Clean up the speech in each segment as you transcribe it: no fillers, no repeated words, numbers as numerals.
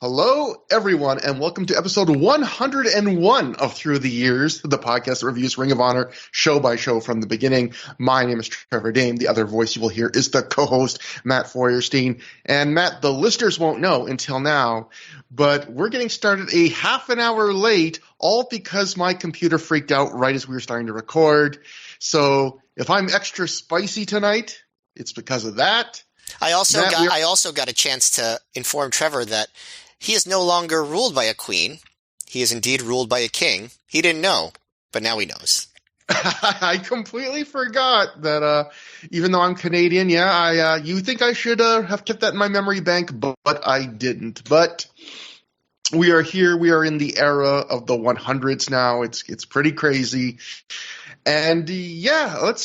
Hello, everyone, and welcome to episode 101 of Through the Years, the podcast that reviews Ring of Honor show by show from the beginning. My name is Trevor Dame. The other voice you will hear is the co-host, Matt Feuerstein. And Matt, the listeners won't know until now, but we're getting started a half an hour late, all because my computer freaked out right as we were starting to record. So if I'm extra spicy tonight, it's because of that. I also got a chance to inform Trevor that he is no longer ruled by a queen. He is indeed ruled by a king. He didn't know, but now he knows. I completely forgot that even though I'm Canadian, you think I should have kept that in my memory bank, but I didn't. But we are here. We are in the era of the 100s now. It's pretty crazy. And let's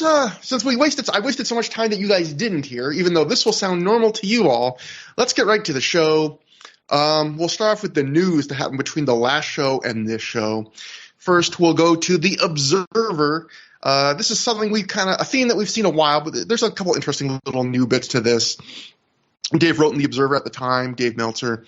since I wasted so much time that you guys didn't hear, even though this will sound normal to you all, let's get right to the show. We'll start off with the news that happened between the last show and this show. First, we'll go to The Observer. This is something a theme that we've seen a while, but there's a couple interesting little new bits to this. Dave wrote in The Observer at the time, Dave Meltzer.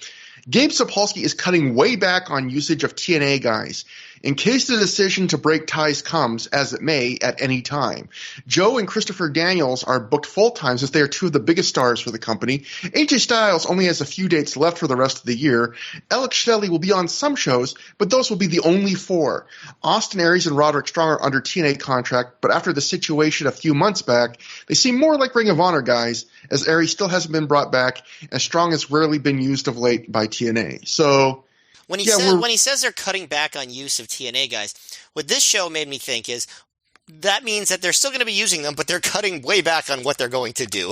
Gabe Sapolsky is cutting way back on usage of TNA guys, in case the decision to break ties comes, as it may, at any time. Joe and Christopher Daniels are booked full-time since they are two of the biggest stars for the company. AJ Styles only has a few dates left for the rest of the year. Alex Shelley will be on some shows, but those will be the only four. Austin Aries and Roderick Strong are under TNA contract, but after the situation a few months back, they seem more like Ring of Honor guys, as Aries still hasn't been brought back, and Strong has rarely been used of late by TNA. So when he says they're cutting back on use of TNA guys, what this show made me think is that means that they're still going to be using them, but they're cutting way back on what they're going to do.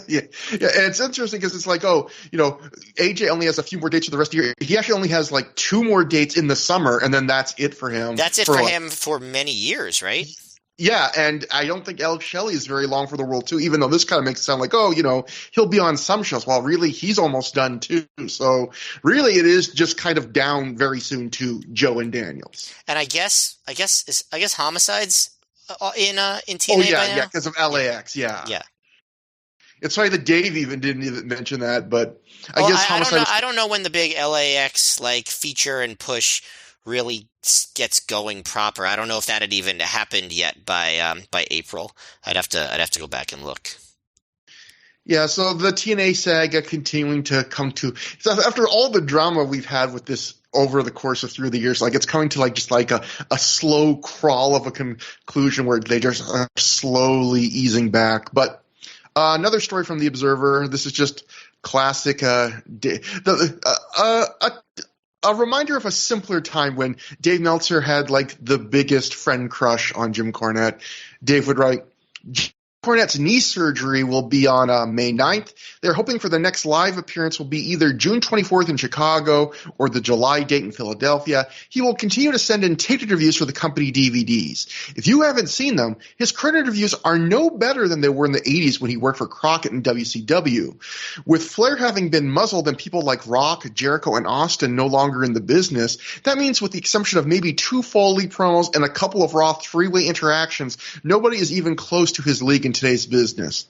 Yeah, and it's interesting because it's like, AJ only has a few more dates for the rest of the year. He actually only has like 2 more dates in the summer, and then that's it for him. That's it for him for many years, right? Yeah, and I don't think Alex Shelley is very long for the World too, even though this kind of makes it sound like, he'll be on some shows. Well, really, he's almost done too. So really, it is just kind of down very soon to Joe and Daniels. And I guess Homicide's in TNA by now? Yeah, because of LAX, yeah. It's funny that Dave didn't even mention that, but I guess Homicide. I don't know when the big LAX feature and push really gets going proper. I don't know if that had even happened yet by April. I'd have to go back and look. Yeah, so the TNA saga continuing to come to after all the drama we've had with this over the course of through the years, it's coming to a slow crawl of a conclusion where they just are slowly easing back. But another story from The Observer. This is just classic. A reminder of a simpler time when Dave Meltzer had the biggest friend crush on Jim Cornette. Dave would write, Jim Cornette's knee surgery will be on May 9th. They're hoping for the next live appearance will be either June 24th in Chicago or the July date in Philadelphia. He will continue to send in taped interviews for the company DVDs. If you haven't seen them, his current interviews are no better than they were in the 80s when he worked for Crockett and WCW. With Flair having been muzzled and people like Rock, Jericho, and Austin no longer in the business, that means with the exception of maybe 2 Foley promos and a couple of Raw 3-way interactions, nobody is even close to his league in today's business.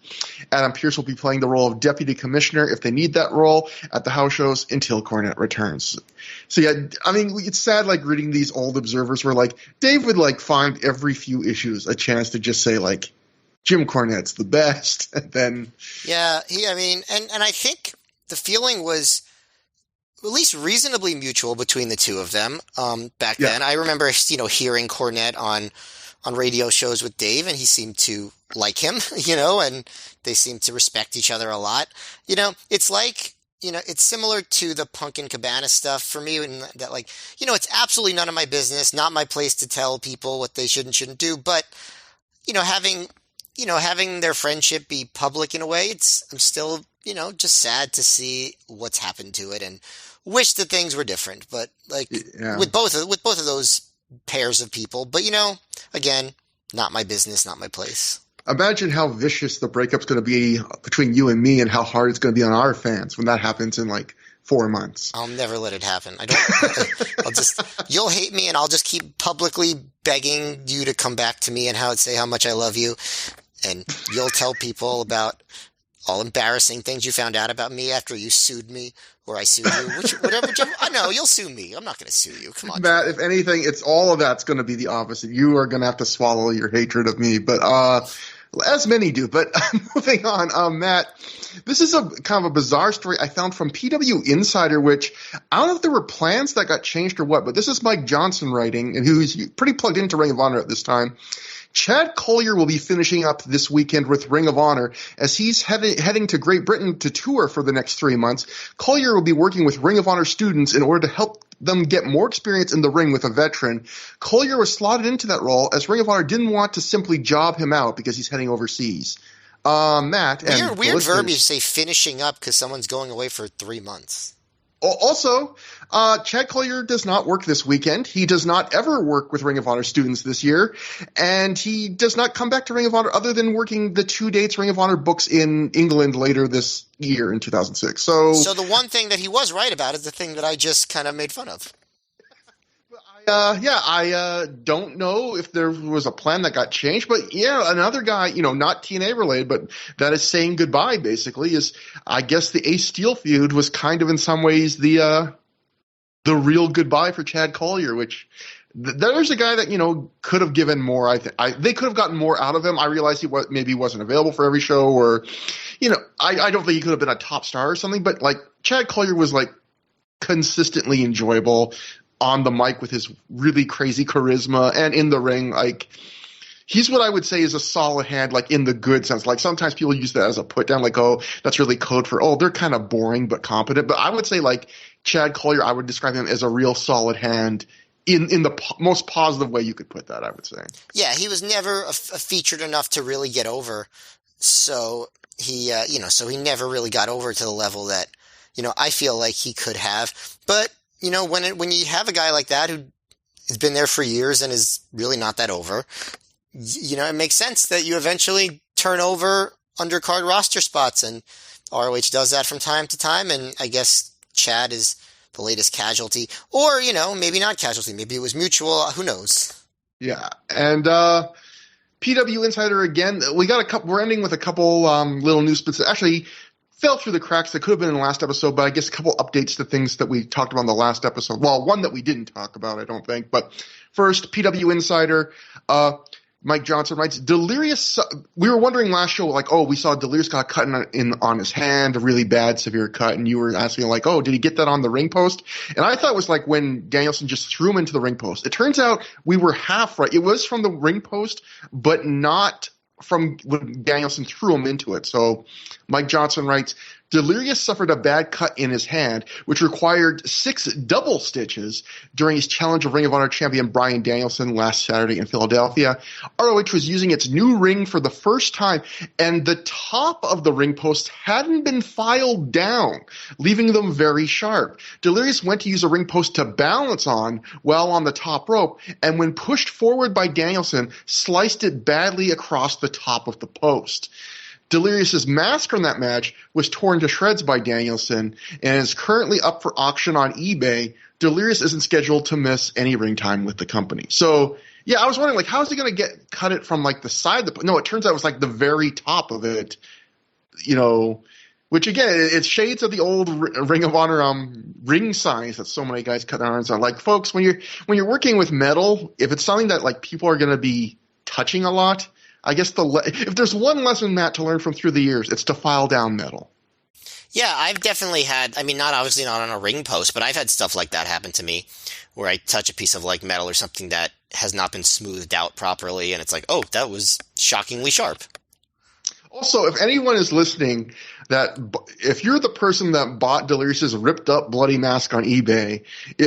Adam Pearce will be playing the role of deputy commissioner if they need that role at the house shows until Cornette returns. So it's sad reading these old Observers where Dave would find every few issues a chance to just say Jim Cornette's the best, and then and I think the feeling was at least reasonably mutual between the two of them back then. I remember hearing Cornette on radio shows with Dave, and he seemed to like him, and they seemed to respect each other a lot. It's it's similar to the Punk and Cabana stuff for me, in that it's absolutely none of my business, not my place to tell people what they should and shouldn't do, but having their friendship be public in a way, I'm still, just sad to see what's happened to it and wish that things were different, but with both of those pairs of people, but again, not my business, not my place. Imagine how vicious the breakup's going to be between you and me, and how hard it's going to be on our fans when that happens in 4 months. I'll never let it happen. You'll hate me, and I'll just keep publicly begging you to come back to me and say how much I love you, and you'll tell people about all embarrassing things you found out about me after you sued me or I sued you, whichever. I know you'll sue me. I'm not going to sue you. Come on, Matt, Trevor. if anything, it's all of that's going to be the opposite. You are going to have to swallow your hatred of me, but as many do. But moving on, Matt, this is a kind of a bizarre story I found from PW Insider, which I don't know if there were plans that got changed or what, but this is Mike Johnson writing, and who's pretty plugged into Ring of Honor at this time. Chad Collyer will be finishing up this weekend with Ring of Honor as he's heading to Great Britain to tour for the next 3 months. Collyer will be working with Ring of Honor students in order to help them get more experience in the ring with a veteran. Collyer was slotted into that role as Ring of Honor didn't want to simply job him out because he's heading overseas. Matt, and weird verbiage to say finishing up because someone's going away for 3 months. Also, Chad Collyer does not work this weekend. He does not ever work with Ring of Honor students this year, and he does not come back to Ring of Honor other than working the 2 dates Ring of Honor books in England later this year in 2006. So the one thing that he was right about is the thing that I just kind of made fun of. I don't know if there was a plan that got changed, but yeah, another guy, not TNA related, but that is saying goodbye basically is, I guess the Ace Steel feud was kind of in some ways the real goodbye for Chad Collyer, which there's a guy that, could have given more. They could have gotten more out of him. I realized he maybe wasn't available for every show or, I don't think he could have been a top star or something, but like Chad Collyer was like consistently enjoyable on the mic with his really crazy charisma and in the ring. Like, he's what I would say is a solid hand, like in the good sense. Like sometimes people use that as a put down, like, oh, that's really code for, oh, they're kind of boring but competent. But I would say like Chad Collyer, I would describe him as a real solid hand in the most positive way you could put that, I would say. Yeah, he was never featured enough to really get over. So he, so he never really got over to the level that, I feel like he could have. But when you have a guy like that who has been there for years and is really not that over, it makes sense that you eventually turn over undercard roster spots, and ROH does that from time to time, and I guess Chad is the latest casualty. Or, maybe not casualty. Maybe it was mutual. Who knows? Yeah. And PW Insider again, we're ending with a couple little news bits. Actually, fell through the cracks that could have been in the last episode, but I guess a couple updates to things that we talked about in the last episode. Well, one that we didn't talk about, I don't think. But first, PW Insider, Mike Johnson writes, Delirious, we were wondering last show, like, oh, we saw Delirious got cut on his hand, a really bad, severe cut, and you were asking, like, oh, did he get that on the ring post? And I thought it was like when Danielson just threw him into the ring post. It turns out we were half right. It was from the ring post, but not from when Danielson threw him into it. So Mike Johnson writes, Delirious suffered a bad cut in his hand, which required 6 double stitches during his challenge of Ring of Honor champion Bryan Danielson last Saturday in Philadelphia. ROH was using its new ring for the first time, and the top of the ring post hadn't been filed down, leaving them very sharp. Delirious went to use a ring post to balance on while on the top rope, and when pushed forward by Danielson, sliced it badly across the top of the post. Delirious's mask from that match was torn to shreds by Danielson and is currently up for auction on eBay. Delirious isn't scheduled to miss any ring time with the company. So, yeah, I was wondering, like, how is he going to cut it from, like, the side? No, it turns out it was, like, the very top of it, which, again, it's shades of the old Ring of Honor ring signs that so many guys cut their arms on. Like, folks, when you're working with metal, if it's something that, like, people are going to be touching a lot, I guess if there's one lesson, Matt, to learn from through the years, it's to file down metal. Yeah, I've definitely had, not on a ring post, but I've had stuff like that happen to me where I touch a piece of like metal or something that has not been smoothed out properly, and it's like, oh, that was shockingly sharp. Also, if anyone is listening, if you're the person that bought Delirious's ripped up bloody mask on eBay,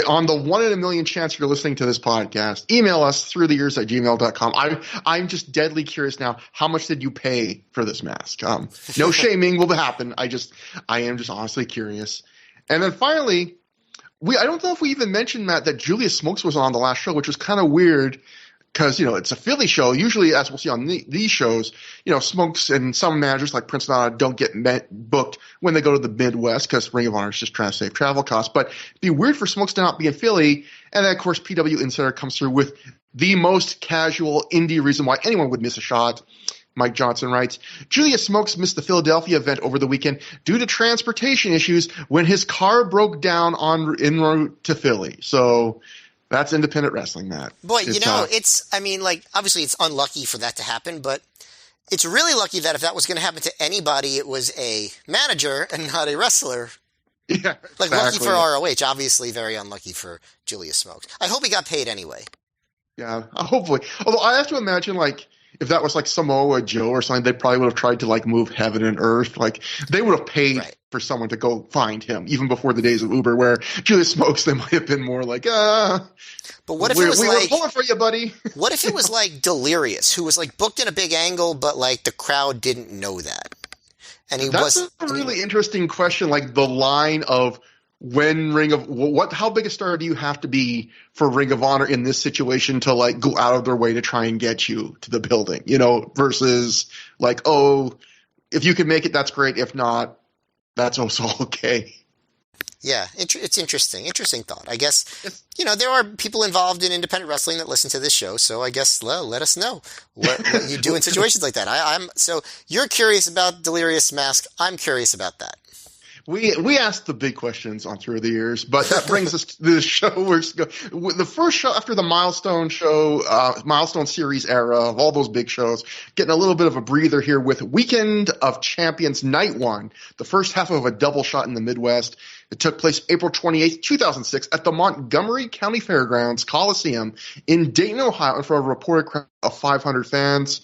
on the 1 in a million chance you're listening to this podcast, email us throughtheyears@gmail.com. I'm just deadly curious now. How much did you pay for this mask? No shaming will happen. I am just honestly curious. And then finally, I don't know if we even mentioned, Matt, that Julius Smokes was on the last show, which was kind of weird. Because, it's a Philly show. Usually, as we'll see on these shows, Smokes and some managers like Prince Nana don't get booked when they go to the Midwest because Ring of Honor is just trying to save travel costs. But it'd be weird for Smokes to not be in Philly. And then, of course, PW Insider comes through with the most casual indie reason why anyone would miss a shot. Mike Johnson writes, Julius Smokes missed the Philadelphia event over the weekend due to transportation issues when his car broke down en route to Philly. So that's independent wrestling, Matt. Boy, obviously it's unlucky for that to happen, but it's really lucky that if that was going to happen to anybody, it was a manager and not a wrestler. Yeah, like exactly. Lucky for ROH, obviously very unlucky for Julius Smokes. I hope he got paid anyway. Yeah, hopefully. Although I have to imagine, like, if that was like Samoa Joe or something, they probably would have tried to like move heaven and earth. Like they would have paid for someone to go find him, even before the days of Uber, where Julius Smokes, they might have been more like, But what if it was we're pulling for you, buddy? What if it was like Delirious, who was like booked in a big angle, but like the crowd didn't know that, and That's a really interesting question. Like the line of when how big a star do you have to be for Ring of Honor in this situation to like go out of their way to try and get you to the building, versus like, oh, if you can make it, that's great. If not, that's also okay. Yeah, it's interesting. Interesting thought. I guess, there are people involved in independent wrestling that listen to this show, so I guess let us know what you do in situations like that. So you're curious about Delirious Mask. I'm curious about that. We asked the big questions on ThROH The Years, but that brings us to the show. The first show after the Milestone Series era of all those big shows, getting a little bit of a breather here with Weekend of Champions Night 1, the first half of a double shot in the Midwest. It took place April 28th, 2006 at the Montgomery County Fairgrounds Coliseum in Dayton, Ohio, in front of a reported crowd of 500 fans.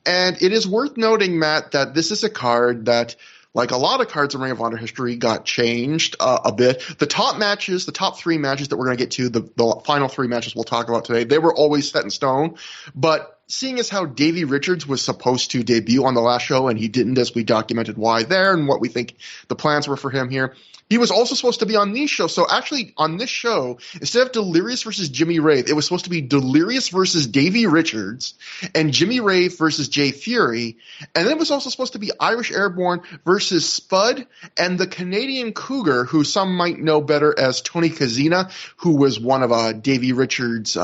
And it is worth noting, Matt, that this is a card that, like a lot of cards in Ring of Honor history, got changed a bit. The top three matches that we're going to get to, the final three matches we'll talk about today, they were always set in stone. But seeing as how Davey Richards was supposed to debut on the last show and he didn't, as we documented why there and what we think the plans were for him here, he was also supposed to be on these shows. So actually on this show, instead of Delirious versus Jimmy Rave, it was supposed to be Delirious versus Davey Richards and Jimmy Rave versus Jay Fury. And then it was also supposed to be Irish Airborne versus Spud and the Canadian Cougar, who some might know better as Tony Kazina, who was one of Davey Richards'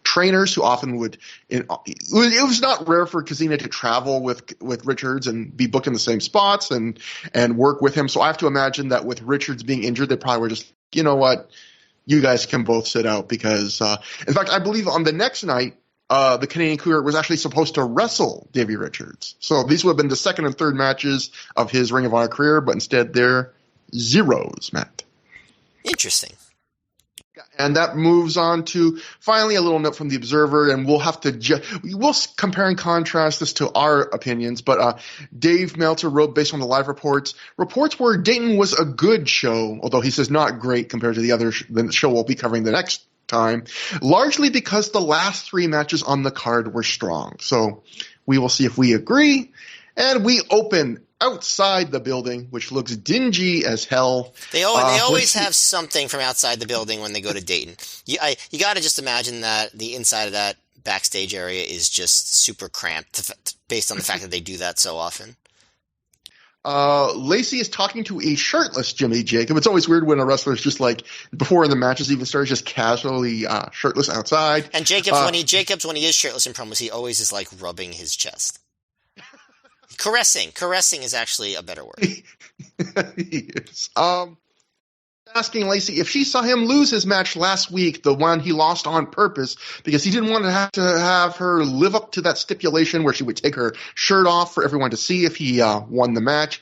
trainers who often would – it was not rare for Kazina to travel with Richards and be booked in the same spots and work with him. So I have to imagine that with Richards being injured, they probably were just, you know what, you guys can both sit out because in fact, I believe on the next night, the Canadian Cougar was actually supposed to wrestle Davey Richards. So these would have been the second and third matches of his Ring of Honor career, but instead they're zeros, Matt. Interesting. And that moves on to finally a little note from the Observer, and we'll have to we'll compare and contrast this to our opinions. But Dave Meltzer wrote, based on the live reports where Dayton was a good show, although he says not great compared to the show we'll be covering the next time, largely because the last three matches on the card were strong. So we will see if we agree. And we open outside the building, which looks dingy as hell. They always have something from outside the building when they go to Dayton. You got to just imagine that the inside of that backstage area is just super cramped based on the fact that they do that so often. Lacey is talking to a shirtless Jimmy Jacob. It's always weird when a wrestler is just like, before the matches even start, just casually shirtless outside. And Jacobs, when he is shirtless in promos, he always is like rubbing his chest. Caressing is actually a better word. He is. Asking Lacey if she saw him lose his match last week, the one he lost on purpose, because he didn't want to have her live up to that stipulation where she would take her shirt off for everyone to see if he won the match.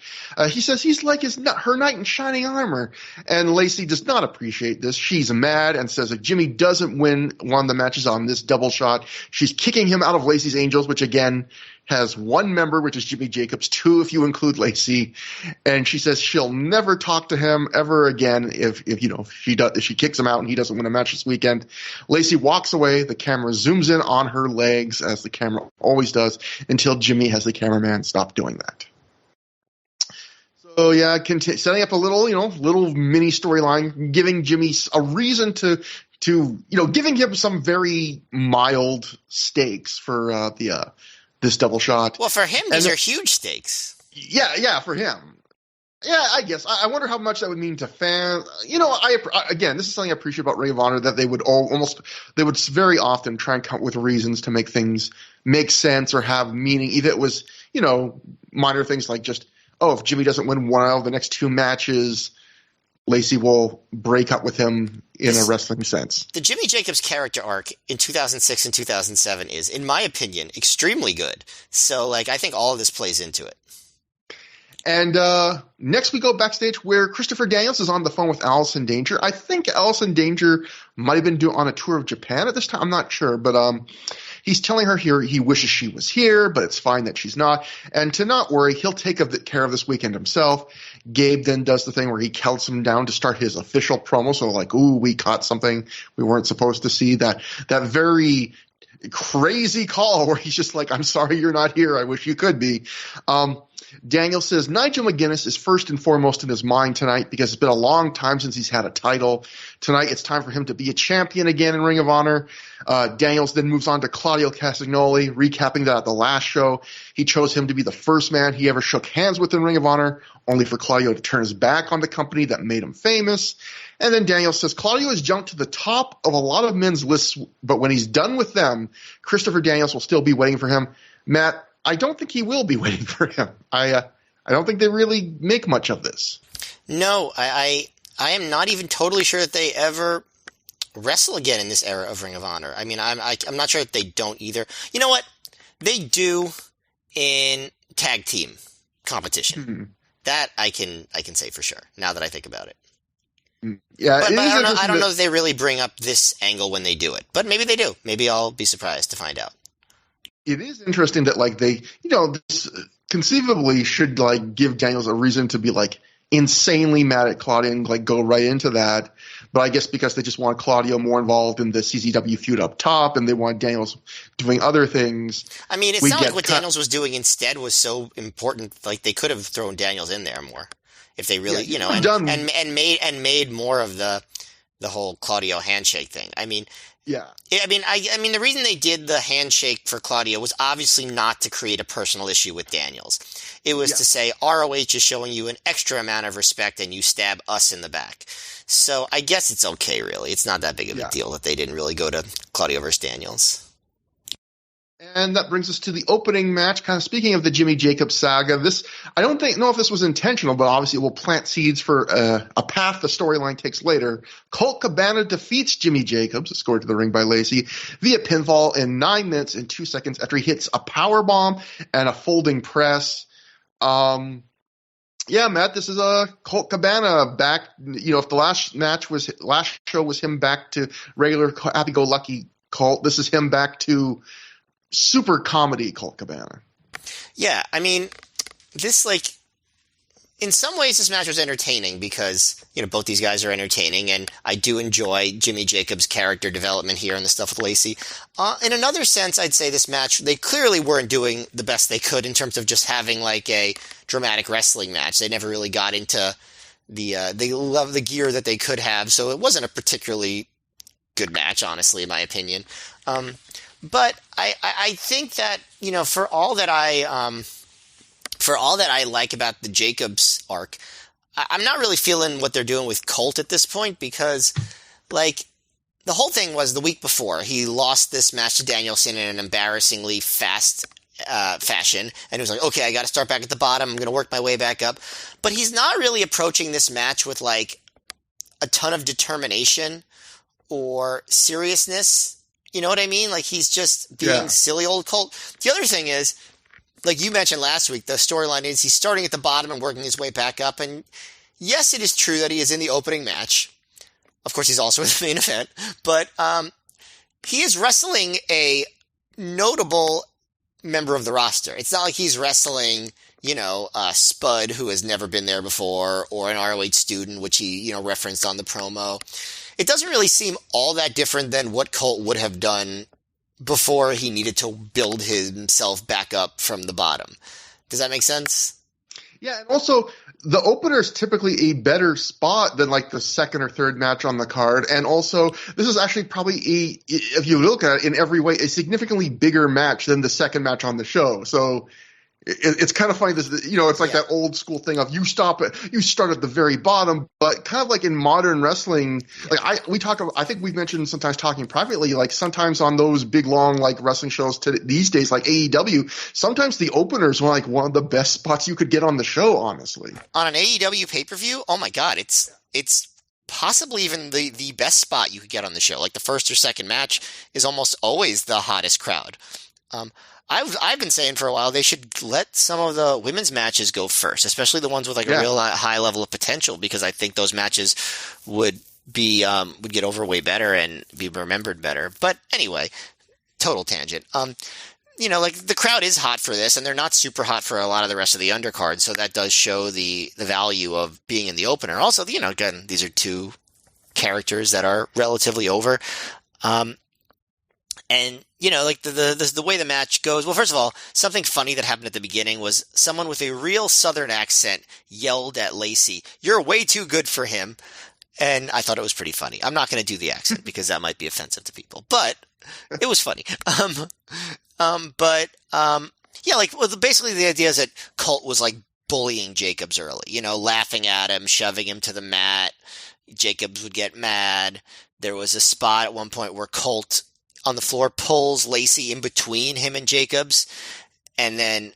He says he's like her knight in shining armor, and Lacey does not appreciate this. She's mad and says if Jimmy doesn't win one of the matches on this double shot, she's kicking him out of Lacey's Angels, which again has one member, which is Jimmy Jacobs, two if you include Lacey, and she says she'll never talk to him ever again if she kicks him out and he doesn't win a match this weekend. Lacey walks away. The camera zooms in on her legs, as the camera always does, until Jimmy has the cameraman stop doing that. So yeah, setting up a little mini storyline, giving Jimmy a reason to giving him some very mild stakes for this double shot. Well, for him, these are huge stakes. Yeah, for him. Yeah, I guess. I wonder how much that would mean to fans. Again, this is something I appreciate about Ring of Honor, that they would very often try and come up with reasons to make things make sense or have meaning. Either it was, minor things like just, if Jimmy doesn't win one out of the next 2 matches, Lacey will break up with him in a wrestling sense. The Jimmy Jacobs character arc in 2006 and 2007 is, in my opinion, extremely good. So, I think all of this plays into it. And next we go backstage where Christopher Daniels is on the phone with Allison Danger. I think Allison Danger might have been on a tour of Japan at this time. I'm not sure, but he's telling her here he wishes she was here, but it's fine that she's not. And to not worry, he'll take care of this weekend himself. Gabe then does the thing where he counts him down to start his official promo. So we caught something we weren't supposed to see. That very crazy call where he's just like, I'm sorry you're not here. I wish you could be. Daniel says Nigel McGuinness is first and foremost in his mind tonight because it's been a long time since he's had a title. Tonight it's time for him to be a champion again in Ring of Honor. Daniels then moves on to Claudio Castagnoli, recapping that at the last show. He chose him to be the first man he ever shook hands with in Ring of Honor, only for Claudio to turn his back on the company that made him famous. And then Daniel says Claudio has jumped to the top of a lot of men's lists, but when he's done with them, Christopher Daniels will still be waiting for him. Matt, I don't think he will be waiting for him. I don't think they really make much of this. No, I am not even totally sure that they ever wrestle again in this era of Ring of Honor. I mean, I'm not sure that they don't either. You know what? They do in tag team competition. Mm-hmm. That I can say for sure. Now that I think about it. Yeah, but I don't know if they really bring up this angle when they do it. But maybe they do. Maybe I'll be surprised to find out. It is interesting that they, this conceivably should give Daniels a reason to be insanely mad at Claudio and go right into that. But I guess because they just want Claudio more involved in the CZW feud up top and they want Daniels doing other things. I mean, it's not like what Daniels was doing instead was so important. They could have thrown Daniels in there more if they really, and made more of the whole Claudio handshake thing. I mean, yeah. I mean, the reason they did the handshake for Claudio was obviously not to create a personal issue with Daniels. It was to say ROH is showing you an extra amount of respect and you stab us in the back. So I guess it's okay, really. It's not that big of a deal that they didn't really go to Claudio versus Daniels. And that brings us to the opening match. Kind of speaking of the Jimmy Jacobs saga, I don't know if this was intentional, but obviously it will plant seeds for a path the storyline takes later. Colt Cabana defeats Jimmy Jacobs, escorted to the ring by Lacey, via pinfall in 9 minutes and 2 seconds after he hits a power bomb and a folding press. Matt, this is Colt Cabana back. If the last show was him back to regular happy-go-lucky Colt, this is him back to super comedy Colt Cabana. Yeah, I mean, this in some ways this match was entertaining because, both these guys are entertaining and I do enjoy Jimmy Jacobs' character development here and the stuff with Lacey. In another sense, I'd say this match, they clearly weren't doing the best they could in terms of just having a dramatic wrestling match. They never really got into they love the gear that they could have, so it wasn't a particularly good match, honestly, in my opinion. But I think that, for all that I like about the Jacobs arc, I'm not really feeling what they're doing with Colt at this point because, the whole thing was the week before he lost this match to Danielson in an embarrassingly fast fashion, and he was like, okay, I got to start back at the bottom. I'm going to work my way back up. But he's not really approaching this match with a ton of determination or seriousness. You know what I mean? He's just being silly old Colt. The other thing is, you mentioned last week, the storyline is he's starting at the bottom and working his way back up. And yes, it is true that he is in the opening match. Of course, he's also in the main event. But he is wrestling a notable member of the roster. It's not like he's wrestling, Spud, who has never been there before, or an ROH student, which he, referenced on the promo. It doesn't really seem all that different than what Colt would have done before he needed to build himself back up from the bottom. Does that make sense? Yeah, and also the opener is typically a better spot than the second or third match on the card. And also, this is actually probably if you look at it in every way, a significantly bigger match than the second match on the show. So it's kind of funny. It's like that old school thing of you start at the very bottom, but kind of like in modern wrestling, like I think we've mentioned sometimes talking privately, like sometimes on those big long like wrestling shows these days, like AEW, sometimes the openers were like one of the best spots you could get on the show, honestly. On an AEW pay-per-view, oh my God, it's possibly even the best spot you could get on the show. Like the first or second match is almost always the hottest crowd. I've been saying for a while they should let some of the women's matches go first, especially the ones with like a real high level of potential, because I think those matches would get over way better and be remembered better. But anyway, total tangent. Like the crowd is hot for this, and they're not super hot for a lot of the rest of the undercard, so that does show the value of being in the opener. Also, again, these are two characters that are relatively over. And, like the way the match goes, well, first of all, something funny that happened at the beginning was someone with a real Southern accent yelled at Lacey, "You're way too good for him." And I thought it was pretty funny. I'm not going to do the accent because that might be offensive to people, but it was funny. Basically the idea is that Colt was like bullying Jacobs early, laughing at him, shoving him to the mat. Jacobs would get mad. There was a spot at one point where Colt on the floor pulls Lacey in between him and Jacobs, and then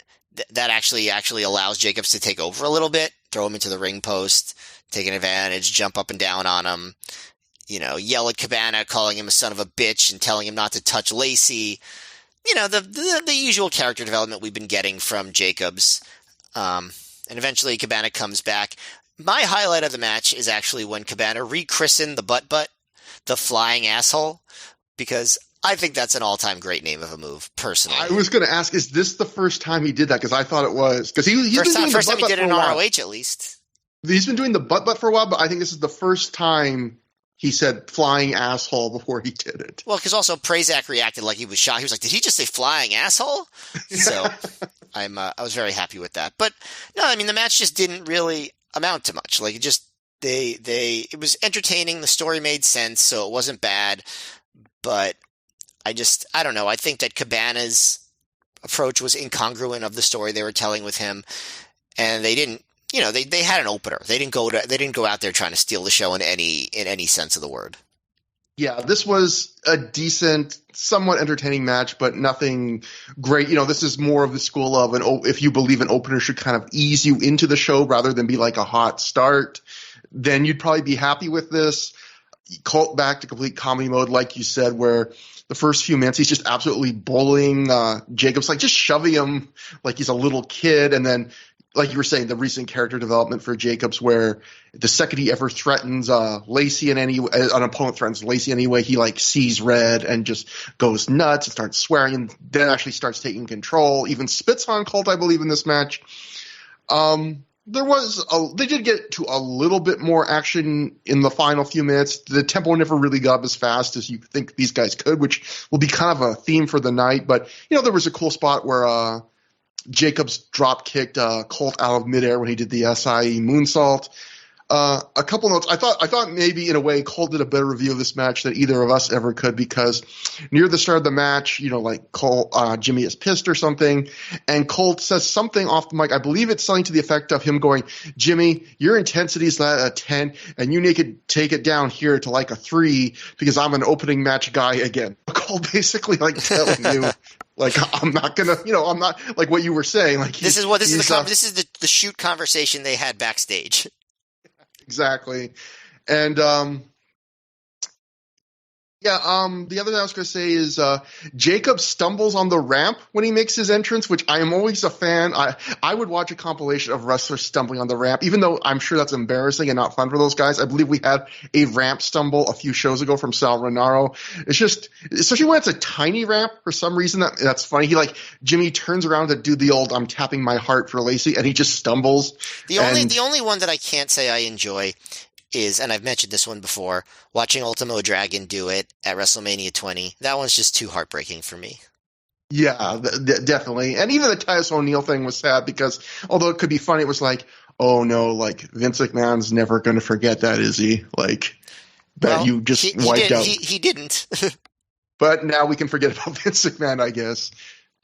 that actually allows Jacobs to take over a little bit, throw him into the ring post, take an advantage, jump up and down on him, yell at Cabana, calling him a son of a bitch and telling him not to touch Lacey. The usual character development we've been getting from Jacobs. And eventually Cabana comes back. My highlight of the match is actually when Cabana rechristened the butt, the flying asshole, because I think that's an all-time great name of a move, personally. I was going to ask, is this the first time he did that? Because I thought it was. Because first time he did it in ROH, at least. He's been doing the butt for a while, but I think this is the first time he said flying asshole before he did it. Well, because also Prazak reacted like he was shocked. He was like, "Did he just say flying asshole?" So I was very happy with that. But no, I mean the match just didn't really amount to much. Like it was entertaining. The story made sense, so it wasn't bad. But I don't know. I think that Cabana's approach was incongruent of the story they were telling with him, and they didn't. They had an opener. They didn't go out there trying to steal the show in any sense of the word. Yeah, this was a decent, somewhat entertaining match, but nothing great. This is more of the school of if you believe an opener should kind of ease you into the show rather than be like a hot start, then you'd probably be happy with this. Colt back to complete comedy mode, like you said, where the first few minutes he's just absolutely bullying Jacobs, like just shoving him like he's a little kid, and then like you were saying, the recent character development for Jacobs, where the second he ever threatens Lacey an opponent threatens Lacey anyway, he like sees red and just goes nuts and starts swearing, and then actually starts taking control. Even spits on Colt, I believe, in this match. They did get to a little bit more action in the final few minutes. The tempo never really got up as fast as you think these guys could, which will be kind of a theme for the night. But there was a cool spot where Jacobs drop kicked Colt out of midair when he did the SIE moonsault. A couple notes. I thought maybe in a way Colt did a better review of this match than either of us ever could, because near the start of the match, like Colt, Jimmy is pissed or something, and Colt says something off the mic. I believe it's something to the effect of him going, "Jimmy, your intensity is at a 10, and you need to take it down here to like a 3 because I'm an opening match guy again." Colt basically like telling you. Like, I'm not gonna, I'm not like what you were saying. Like, this is the shoot conversation they had backstage. Exactly. And the other thing I was going to say is Jacob stumbles on the ramp when he makes his entrance, which I am always a fan. I would watch a compilation of wrestlers stumbling on the ramp, even though I'm sure that's embarrassing and not fun for those guys. I believe we had a ramp stumble a few shows ago from Sal Renaro. It's just, especially when it's a tiny ramp, for some reason that's funny. Jimmy turns around to do the old "I'm tapping my heart" for Lacey, and he just stumbles. The only one that I can't say I enjoy is, and I've mentioned this one before, watching Ultimo Dragon do it at WrestleMania 20. That one's just too heartbreaking for me. Yeah, definitely. And even the Titus O'Neil thing was sad because, although it could be funny, it was like, oh no, like Vince McMahon's never going to forget that, is he? Like, you just wiped out. He didn't. But now we can forget about Vince McMahon, I guess.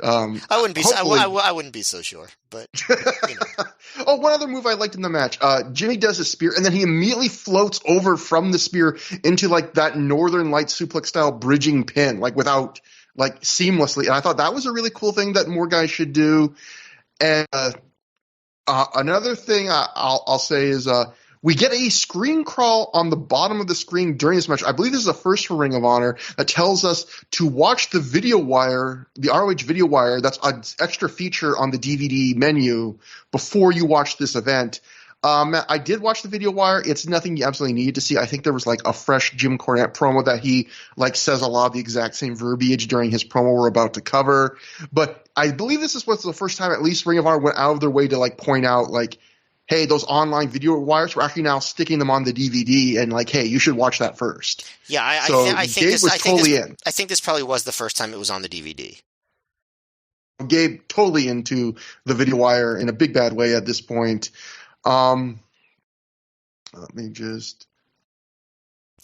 I wouldn't be. Hopefully. I wouldn't be so sure, but you know. Oh, one other move I liked in the match. Jimmy does a spear, and then he immediately floats over from the spear into like that Northern Light suplex style bridging pin, like without like seamlessly. And I thought that was a really cool thing that more guys should do. And another thing I'll say is we get a screen crawl on the bottom of the screen during this match. I believe this is the first for Ring of Honor that tells us to watch the video wire, the ROH video wire. That's an extra feature on the DVD menu before you watch this event. I did watch the video wire. It's nothing you absolutely need to see. I think there was like a fresh Jim Cornette promo that he like says a lot of the exact same verbiage during his promo we're about to cover. But I believe this is what's the first time at least Ring of Honor went out of their way to like point out like, hey, those online video wires, we're actually now sticking them on the DVD, and like, hey, you should watch that first. Yeah, I think this probably was the first time it was on the DVD. Gabe totally into the video wire in a big bad way at this point. Let me just.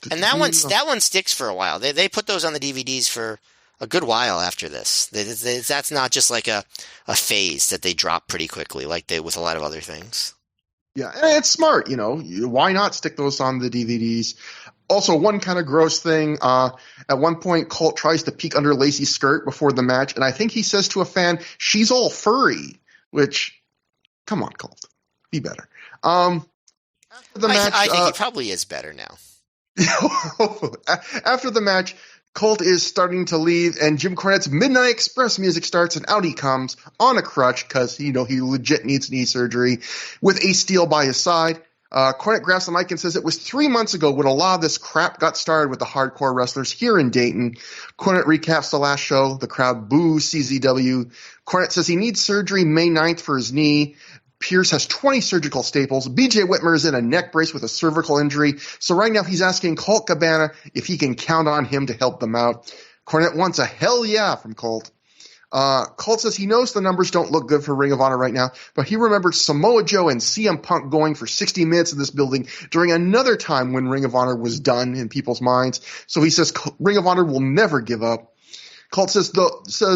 And that one sticks for a while. They put those on the DVDs for a good while after this. That's not just like a phase that they drop pretty quickly, like they with a lot of other things. Yeah, and it's smart, you know. Why not stick those on the DVDs? Also, one kind of gross thing, at one point, Colt tries to peek under Lacey's skirt before the match, and I think he says to a fan, she's all furry, which, come on, Colt, be better. After the match, I think he probably is better now. After the match, Colt is starting to leave, and Jim Cornette's Midnight Express music starts, and out he comes on a crutch because, you know, he legit needs knee surgery with Ace Steel by his side. Cornette grabs the mic and says it was 3 months ago when a lot of this crap got started with the hardcore wrestlers here in Dayton. Cornette recaps the last show. The crowd boos CZW. Cornette says he needs surgery May 9th for his knee. Pierce has 20 surgical staples. BJ Whitmer is in a neck brace with a cervical injury. So right now he's asking Colt Cabana if he can count on him to help them out. Cornette wants a hell yeah from Colt. Colt says he knows the numbers don't look good for Ring of Honor right now, but he remembers Samoa Joe and CM Punk going for 60 minutes in this building during another time when Ring of Honor was done in people's minds. So he says Ring of Honor will never give up. Colt says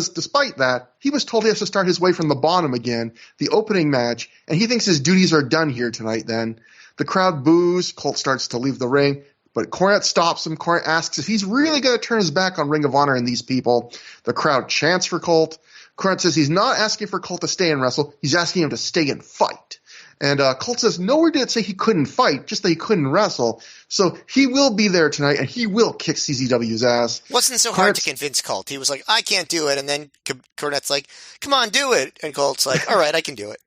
despite that, he was told he has to start his way from the bottom again, the opening match, and he thinks his duties are done here tonight then. The crowd boos. Colt starts to leave the ring, but Cornette stops him. Cornette asks if he's really going to turn his back on Ring of Honor and these people. The crowd chants for Colt. Cornette says he's not asking for Colt to stay and wrestle. He's asking him to stay and fight. And Colt says nowhere did it say he couldn't fight, just that he couldn't wrestle. So he will be there tonight, and he will kick CZW's ass. Wasn't so hard to convince Colt. He was like, I can't do it. And then Cornette's like, come on, do it. And Colt's like, all right, I can do it.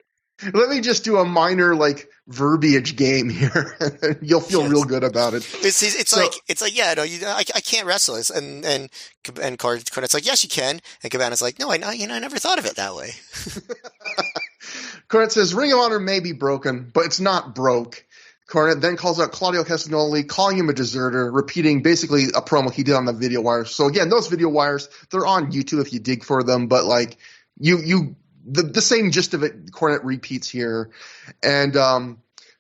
Let me just do a minor, like, verbiage game here. You'll feel real good about it. It's like, yeah, no, I can't wrestle. And Cornette's like, yes, you can. And Cabana's like, no, I never thought of it that way. Cornette says Ring of Honor may be broken, but it's not broke. Cornette then calls out Claudio Castagnoli, calling him a deserter, repeating basically a promo he did on the video wires. So again, those video wires, they're on YouTube if you dig for them, but like the same gist of it, Cornette repeats here. And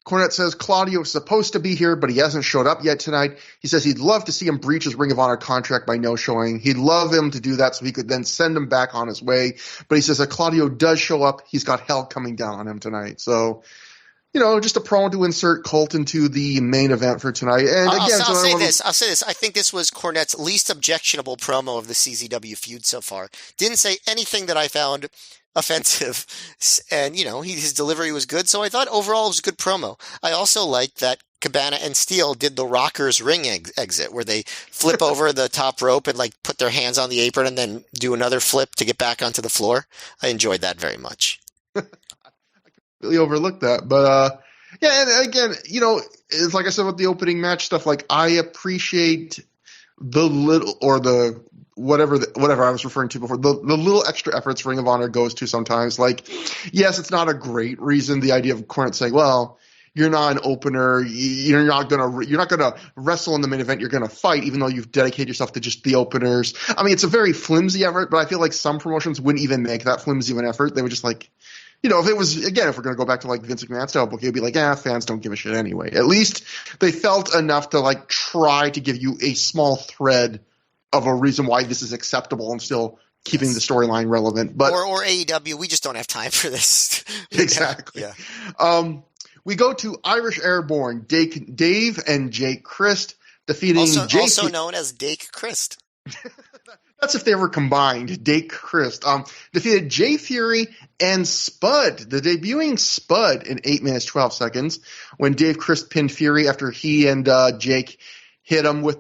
Cornette says Claudio is supposed to be here, but he hasn't showed up yet tonight. He says he'd love to see him breach his Ring of Honor contract by no-showing. He'd love him to do that so he could then send him back on his way. But he says that Claudio does show up. He's got hell coming down on him tonight. So, you know, just a promo to insert Colt into the main event for tonight. And again, I'll say this. I think this was Cornette's least objectionable promo of the CZW feud so far. Didn't say anything that I found offensive, and you know his delivery was good, so I thought overall it was a good promo. I also liked that Cabana and Steele did the Rockers ring exit where they flip over the top rope and like put their hands on the apron and then do another flip to get back onto the floor. I enjoyed that very much. I completely overlooked that, but yeah, and again, you know, it's like I said with the opening match stuff, like I appreciate the little or the whatever I was referring to before, the little extra efforts Ring of Honor goes to sometimes. Like, yes, it's not a great reason. The idea of Cornette saying, well, you're not an opener, you're not gonna wrestle in the main event, you're gonna fight, even though you've dedicated yourself to just the openers. I mean, it's a very flimsy effort, but I feel like some promotions wouldn't even make that flimsy of an effort. They would just like, you know, if it was, again, if we're going to go back to like Vince McMahon style book, it would be like, fans don't give a shit anyway. At least they felt enough to like try to give you a small thread of a reason why this is acceptable and still keeping the storyline relevant. But or AEW, we just don't have time for this. Exactly. Yeah. We go to Irish Airborne, Dave and Jake Christ defeating also known as Dake Christ. That's if they were combined. Dake Christ defeated Jay Fury and Spud, the debuting Spud, in 8 minutes 12 seconds when Dave Christ pinned Fury after he and Jake hit him with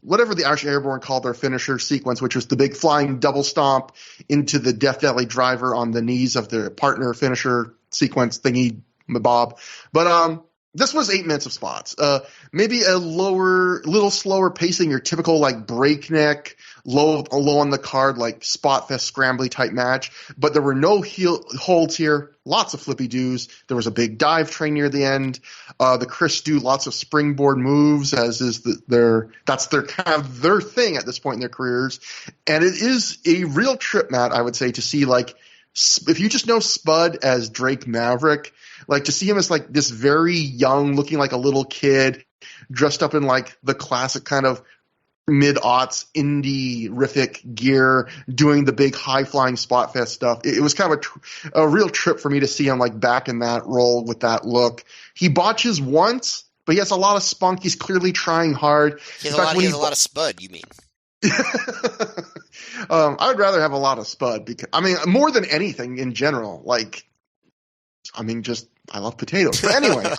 whatever the Irish Airborne called their finisher sequence, which was the big flying double stomp into the Death Valley driver on the knees of their partner finisher sequence thingy bob. But this was 8 minutes of spots. Maybe a little slower pacing, your typical like breakneck, low on the card, like spot fest scrambly type match. But there were no holds here. Lots of flippy doos. There was a big dive train near the end. The Chris do lots of springboard moves, as is that's their kind of their thing at this point in their careers. And it is a real trip, Matt, I would say, to see like if you just know Spud as Drake Maverick. Like to see him as like this very young, looking like a little kid, dressed up in like the classic kind of mid-aughts indie-rific gear, doing the big high-flying spot fest stuff. It was kind of a real trip for me to see him like back in that role with that look. He botches once, but he has a lot of spunk. He's clearly trying hard. He has a lot of Spud, you mean? I would rather have a lot of Spud because more than anything in general. Like, I love potatoes. But anyway,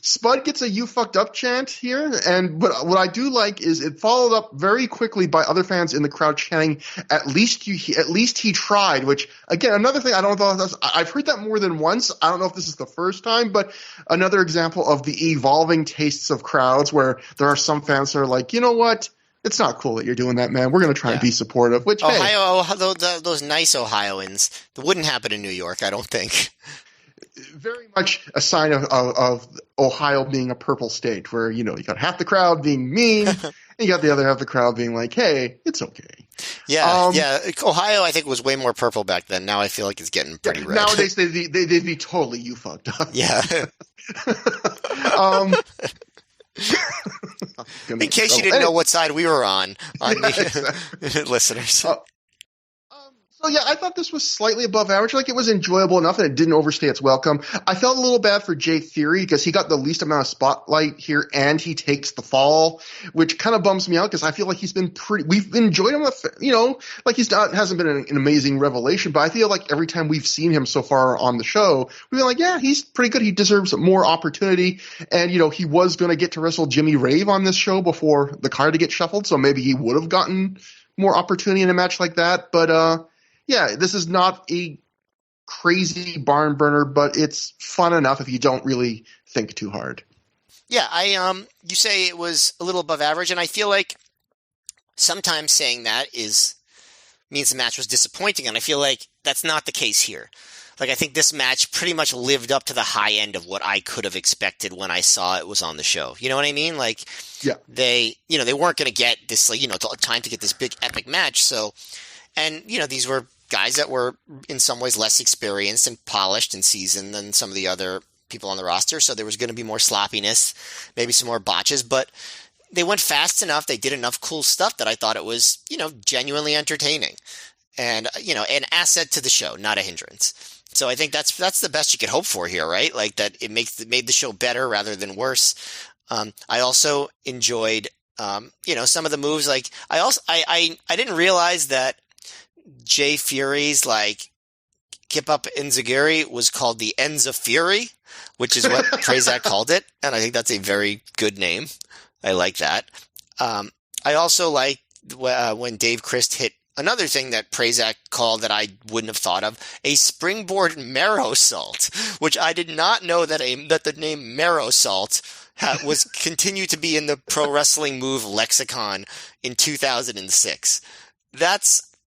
Spud gets a "you fucked up" chant here, but what I do like is it followed up very quickly by other fans in the crowd chanting, "At least he tried." Which again, another thing I don't know. I've heard that more than once. I don't know if this is the first time, but another example of the evolving tastes of crowds, where there are some fans that are like, you know what? It's not cool that you're doing that, man. We're going to try and be supportive. Which those nice Ohioans, that wouldn't happen in New York, I don't think. Very much a sign of Ohio being a purple state, where you got half the crowd being mean, and you got the other half of the crowd being like, "Hey, it's okay." Yeah, Ohio, I think, was way more purple back then. Now I feel like it's getting pretty red. Nowadays, they'd be totally "you fucked up." Yeah. In case you didn't know what side we were on the listeners. So yeah, I thought this was slightly above average. Like it was enjoyable enough and it didn't overstay its welcome. I felt a little bad for Jay Theory because he got the least amount of spotlight here and he takes the fall, which kind of bums me out because I feel like we've enjoyed him, like hasn't been an amazing revelation, but I feel like every time we've seen him so far on the show, we've been like, yeah, he's pretty good. He deserves more opportunity. And, he was going to get to wrestle Jimmy Rave on this show before the card to get shuffled. So maybe he would have gotten more opportunity in a match like that. But, yeah, this is not a crazy barn burner, but it's fun enough if you don't really think too hard. Yeah, you say it was a little above average, and I feel like sometimes saying that means the match was disappointing, and I feel like that's not the case here. Like, I think this match pretty much lived up to the high end of what I could have expected when I saw it was on the show. You know what I mean? Like, yeah, they weren't going to get this, time to get this big epic match. So, and these were guys that were in some ways less experienced and polished and seasoned than some of the other people on the roster. So there was going to be more sloppiness, maybe some more botches, but they went fast enough. They did enough cool stuff that I thought it was, genuinely entertaining and, an asset to the show, not a hindrance. So I think that's the best you could hope for here, right? Like that it made the show better rather than worse. I also enjoyed, some of the moves. Like I didn't realize that Jay Fury's Kip Up Enziguri was called the Enza Fury, which is what Prazak called it, and I think that's a very good name. I like that. I also like when Dave Christ hit another thing that Prazak called that I wouldn't have thought of, a springboard marrow salt, which I did not know that the name marrow salt was continued to be in the pro wrestling move lexicon in 2006.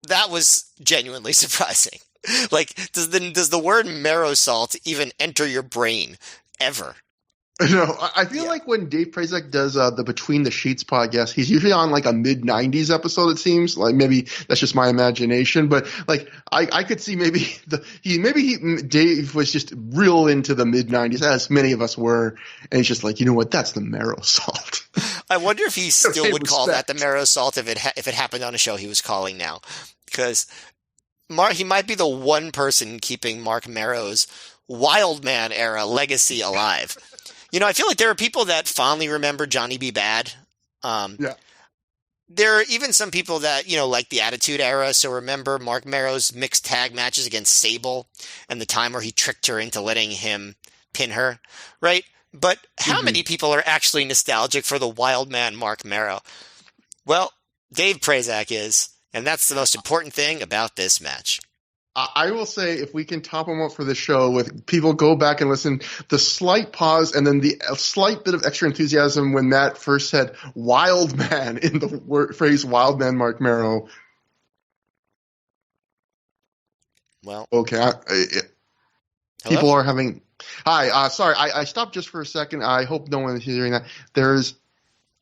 That was genuinely surprising. Like, does the word marrow salt even enter your brain ever? No, I feel like when Dave Prazak does the Between the Sheets podcast, he's usually on a mid-90s episode, it seems. Like maybe that's just my imagination, but I could see maybe Dave was just real into the mid-90s, as many of us were, and he's just like, you know what, that's the marrow salt. I wonder if he still would call that the respect. marrow assault if it happened on a show he was calling now, because he might be the one person keeping Mark Marrow's Wildman era legacy alive. I feel like there are people that fondly remember Johnny B. Bad. Yeah. There are even some people that, like the Attitude Era, so remember Mark Marrow's mixed tag matches against Sable and the time where he tricked her into letting him pin her, right? But how many people are actually nostalgic for the wild man Mark Marrow? Well, Dave Prazak is, and that's the most important thing about this match. I will say, if we can top them up for the show with people go back and listen, the slight pause and then the slight bit of extra enthusiasm when Matt first said "wild man" in the phrase "wild man" Mark Marrow. Well, okay, people are having. Hi, sorry, I stopped just for a second. I hope no one is hearing that. There's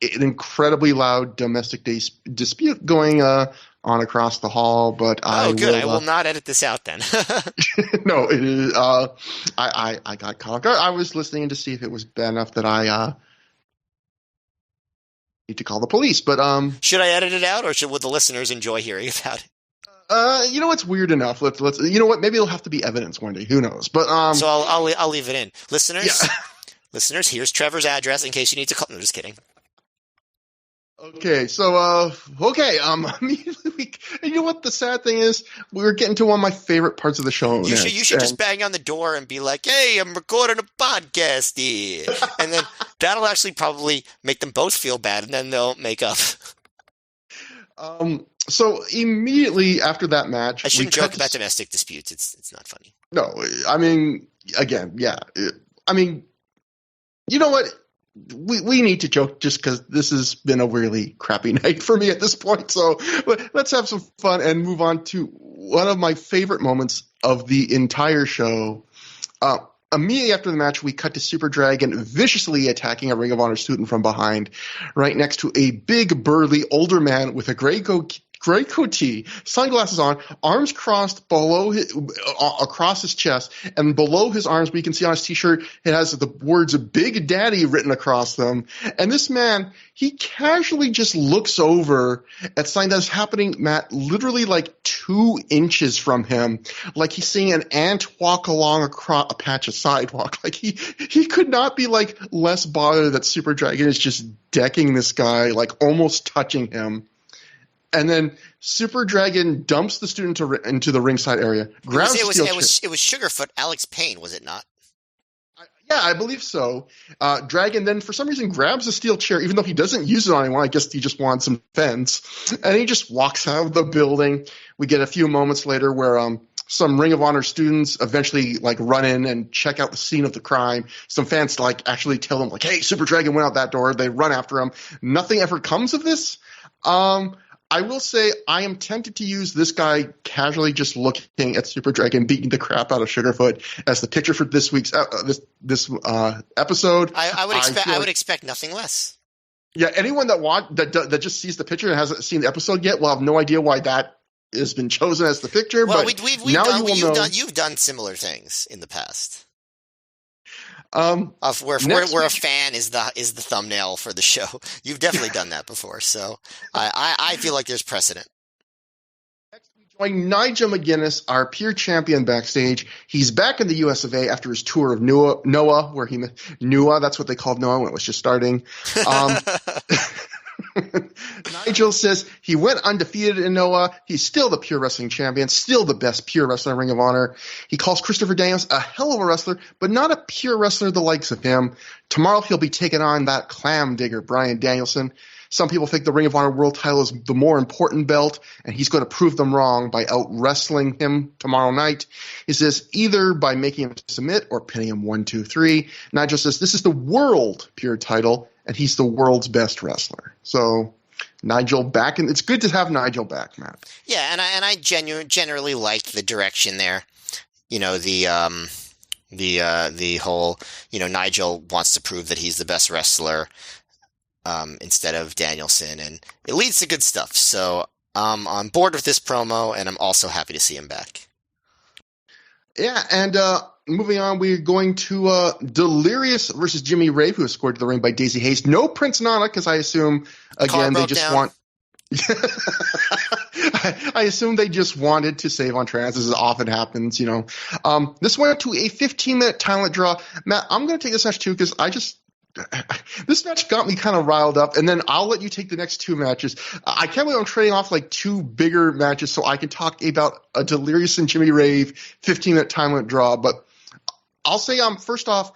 an incredibly loud domestic dispute going on across the hall, but I will not edit this out then. No, it is. I got caught. I was listening to see if it was bad enough that I need to call the police. But should I edit it out, or would the listeners enjoy hearing about it? It's weird enough. Let's. You know what? Maybe it'll have to be evidence one day. Who knows? But so I'll leave it in, listeners. Yeah. Listeners, here's Trevor's address in case you need to call. No, just kidding. Okay, so immediately you know what the sad thing is? We were getting to one of my favorite parts of the show. You should just bang on the door and be like, "Hey, I'm recording a podcast here," and then that'll actually probably make them both feel bad, and then they'll make up. So immediately after that match, I shouldn't joke about domestic disputes. It's not funny. No, I mean, again, yeah. I mean, you know what? We need to joke just because this has been a really crappy night for me at this point. So let's have some fun and move on to one of my favorite moments of the entire show. Immediately after the match, we cut to Super Dragon viciously attacking a Ring of Honor student from behind, right next to a big, burly, older man with a gray goatee, sunglasses on, arms crossed across his chest, and below his arms, we can see on his t-shirt, it has the words "Big Daddy" written across them. And this man, he casually just looks over at something that's happening, Matt, literally like 2 inches from him, like he's seeing an ant walk along a patch of sidewalk. Like he could not be like less bothered that Super Dragon is just decking this guy, like almost touching him. And then Super Dragon dumps the student into the ringside area. It was Sugarfoot Alex Payne, was it not? Yeah, I believe so. Dragon then, for some reason, grabs a steel chair, even though he doesn't use it on anyone. I guess he just wants some fence. And he just walks out of the building. We get a few moments later where some Ring of Honor students eventually like run in and check out the scene of the crime. Some fans like actually tell them like, "Hey, Super Dragon went out that door." They run after him. Nothing ever comes of this. I will say I am tempted to use this guy casually just looking at Super Dragon beating the crap out of Sugarfoot as the picture for this week's episode. I would expect nothing less. Yeah, anyone that just sees the picture and hasn't seen the episode yet will have no idea why that has been chosen as the picture. Well, but you've done similar things in the past. Where a fan is the thumbnail for the show. You've definitely done that before, so I feel like there's precedent. Next, we join Nigel McGuinness, our peer champion, backstage. He's back in the US of A after his tour of Noah, where he met Noah. That's what they called Noah when it was just starting. Nigel says he went undefeated in Noah. He's still the pure wrestling champion, still the best pure wrestler in Ring of Honor. He calls Christopher Daniels a hell of a wrestler, but not a pure wrestler the likes of him. Tomorrow he'll be taking on that clam digger, Bryan Danielson. Some people think the Ring of Honor world title is the more important belt, and he's going to prove them wrong by out-wrestling him tomorrow night. He says either by making him submit or pinning him 1, 2, 3. Nigel says this is the world pure title, and he's the world's best wrestler. So Nigel back, and it's good to have Nigel back, Matt. Yeah, and I generally like the direction there. You know, the whole, Nigel wants to prove that he's the best wrestler instead of Danielson, and it leads to good stuff. So I'm on board with this promo, and I'm also happy to see him back. Yeah, and moving on, we're going to Delirious versus Jimmy Rave, who was scored to the ring by Daisy Hayes. No Prince Nana, because I assume, again, they just down. want... I assume they just wanted to save on trans, as often happens, you know. This went to a 15-minute time limit draw. Matt, I'm going to take this match, too, because this match got me kind of riled up, and then I'll let you take the next two matches. I can't believe I'm trading off like two bigger matches so I can talk about a Delirious and Jimmy Rave 15-minute time limit draw. But I'll say, first off,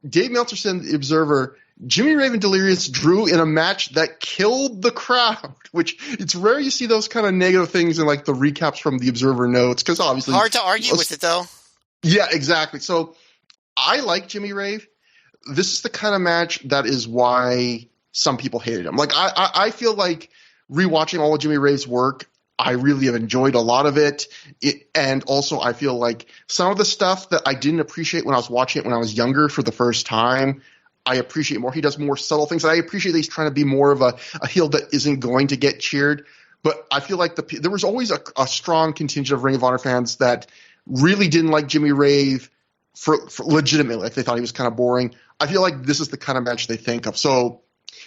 Dave Meltzer said in The Observer, Jimmy Rave and Delirious drew in a match that killed the crowd, which it's rare you see those kind of negative things in like the recaps from The Observer notes, because obviously hard to argue with it though. Yeah, exactly. So I like Jimmy Rave. This is the kind of match that is why some people hated him. Like I feel like rewatching all of Jimmy Rave's work, I really have enjoyed a lot of it. And also I feel like some of the stuff that I didn't appreciate when I was watching it when I was younger for the first time, I appreciate more. He does more subtle things. I appreciate that he's trying to be more of a heel that isn't going to get cheered. But I feel like there was always a strong contingent of Ring of Honor fans that really didn't like Jimmy Rave for legitimately, like they thought he was kind of boring. I feel like this is the kind of match they think of. So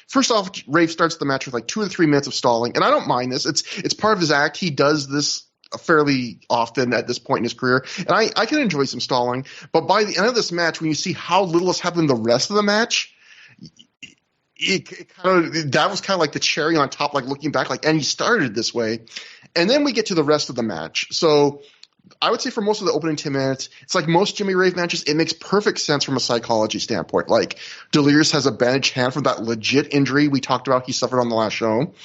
first off, Rave starts the match with like 2 or 3 minutes of stalling, and I don't mind this. It's part of his act. He does this fairly often at this point in his career, and I can enjoy some stalling. But by the end of this match, when you see how little has happened the rest of the match, that was kind of like the cherry on top, like looking back, like, and he started this way. And then we get to the rest of the match. So I would say for most of the opening 10 minutes, it's like most Jimmy Rave matches, it makes perfect sense from a psychology standpoint. Like, Delirious has a bandaged hand from that legit injury we talked about he suffered on the last show.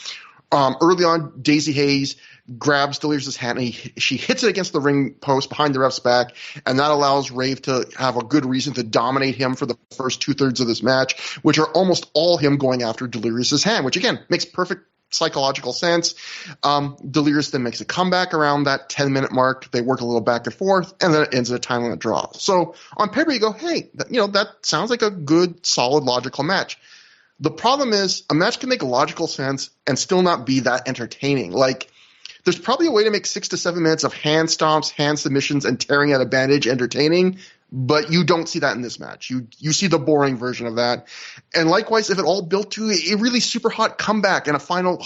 Early on, Daisy Hayes grabs Delirious' hand and she hits it against the ring post behind the ref's back, and that allows Rave to have a good reason to dominate him for the first 2/3 of this match, which are almost all him going after Delirious' hand, which again makes perfect psychological sense. Delirious then makes a comeback around that 10-minute mark. They work a little back and forth, and then it ends in a time limit draw. So on paper, you go, hey, that sounds like a good, solid, logical match. The problem is a match can make logical sense and still not be that entertaining. Like, there's probably a way to make 6 to 7 minutes of hand stomps, hand submissions, and tearing at a bandage entertaining, but you don't see that in this match. You see the boring version of that. And likewise, if it all built to a really super hot comeback and a final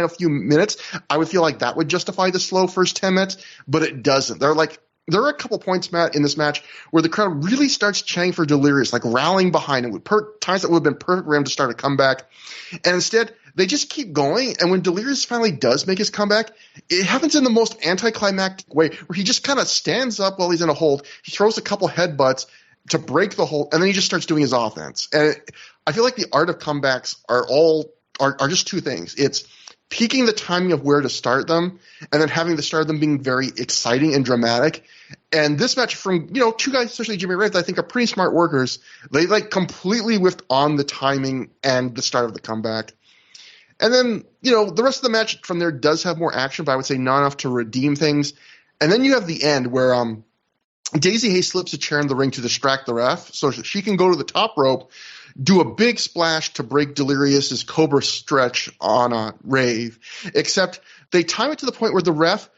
few minutes, I would feel like that would justify the slow first 10 minutes, but it doesn't. There are a couple points, Matt, in this match where the crowd really starts chanting for Delirious, like rallying behind him with times that would have been perfect for him to start a comeback. And instead, they just keep going. And when Delirious finally does make his comeback, it happens in the most anticlimactic way, where he just kind of stands up while he's in a hold. He throws a couple headbutts to break the hold, and then he just starts doing his offense. And I feel like the art of comebacks are just two things. It's peaking the timing of where to start them, and then having the start of them being very exciting and dramatic. And this match from, two guys, especially Jimmy Rave, that I think are pretty smart workers, they completely whiffed on the timing and the start of the comeback. And then, the rest of the match from there does have more action, but I would say not enough to redeem things. And then you have the end where Daisy Hayes slips a chair in the ring to distract the ref so she can go to the top rope, do a big splash to break Delirious's Cobra stretch on a Rave. Except they time it to the point where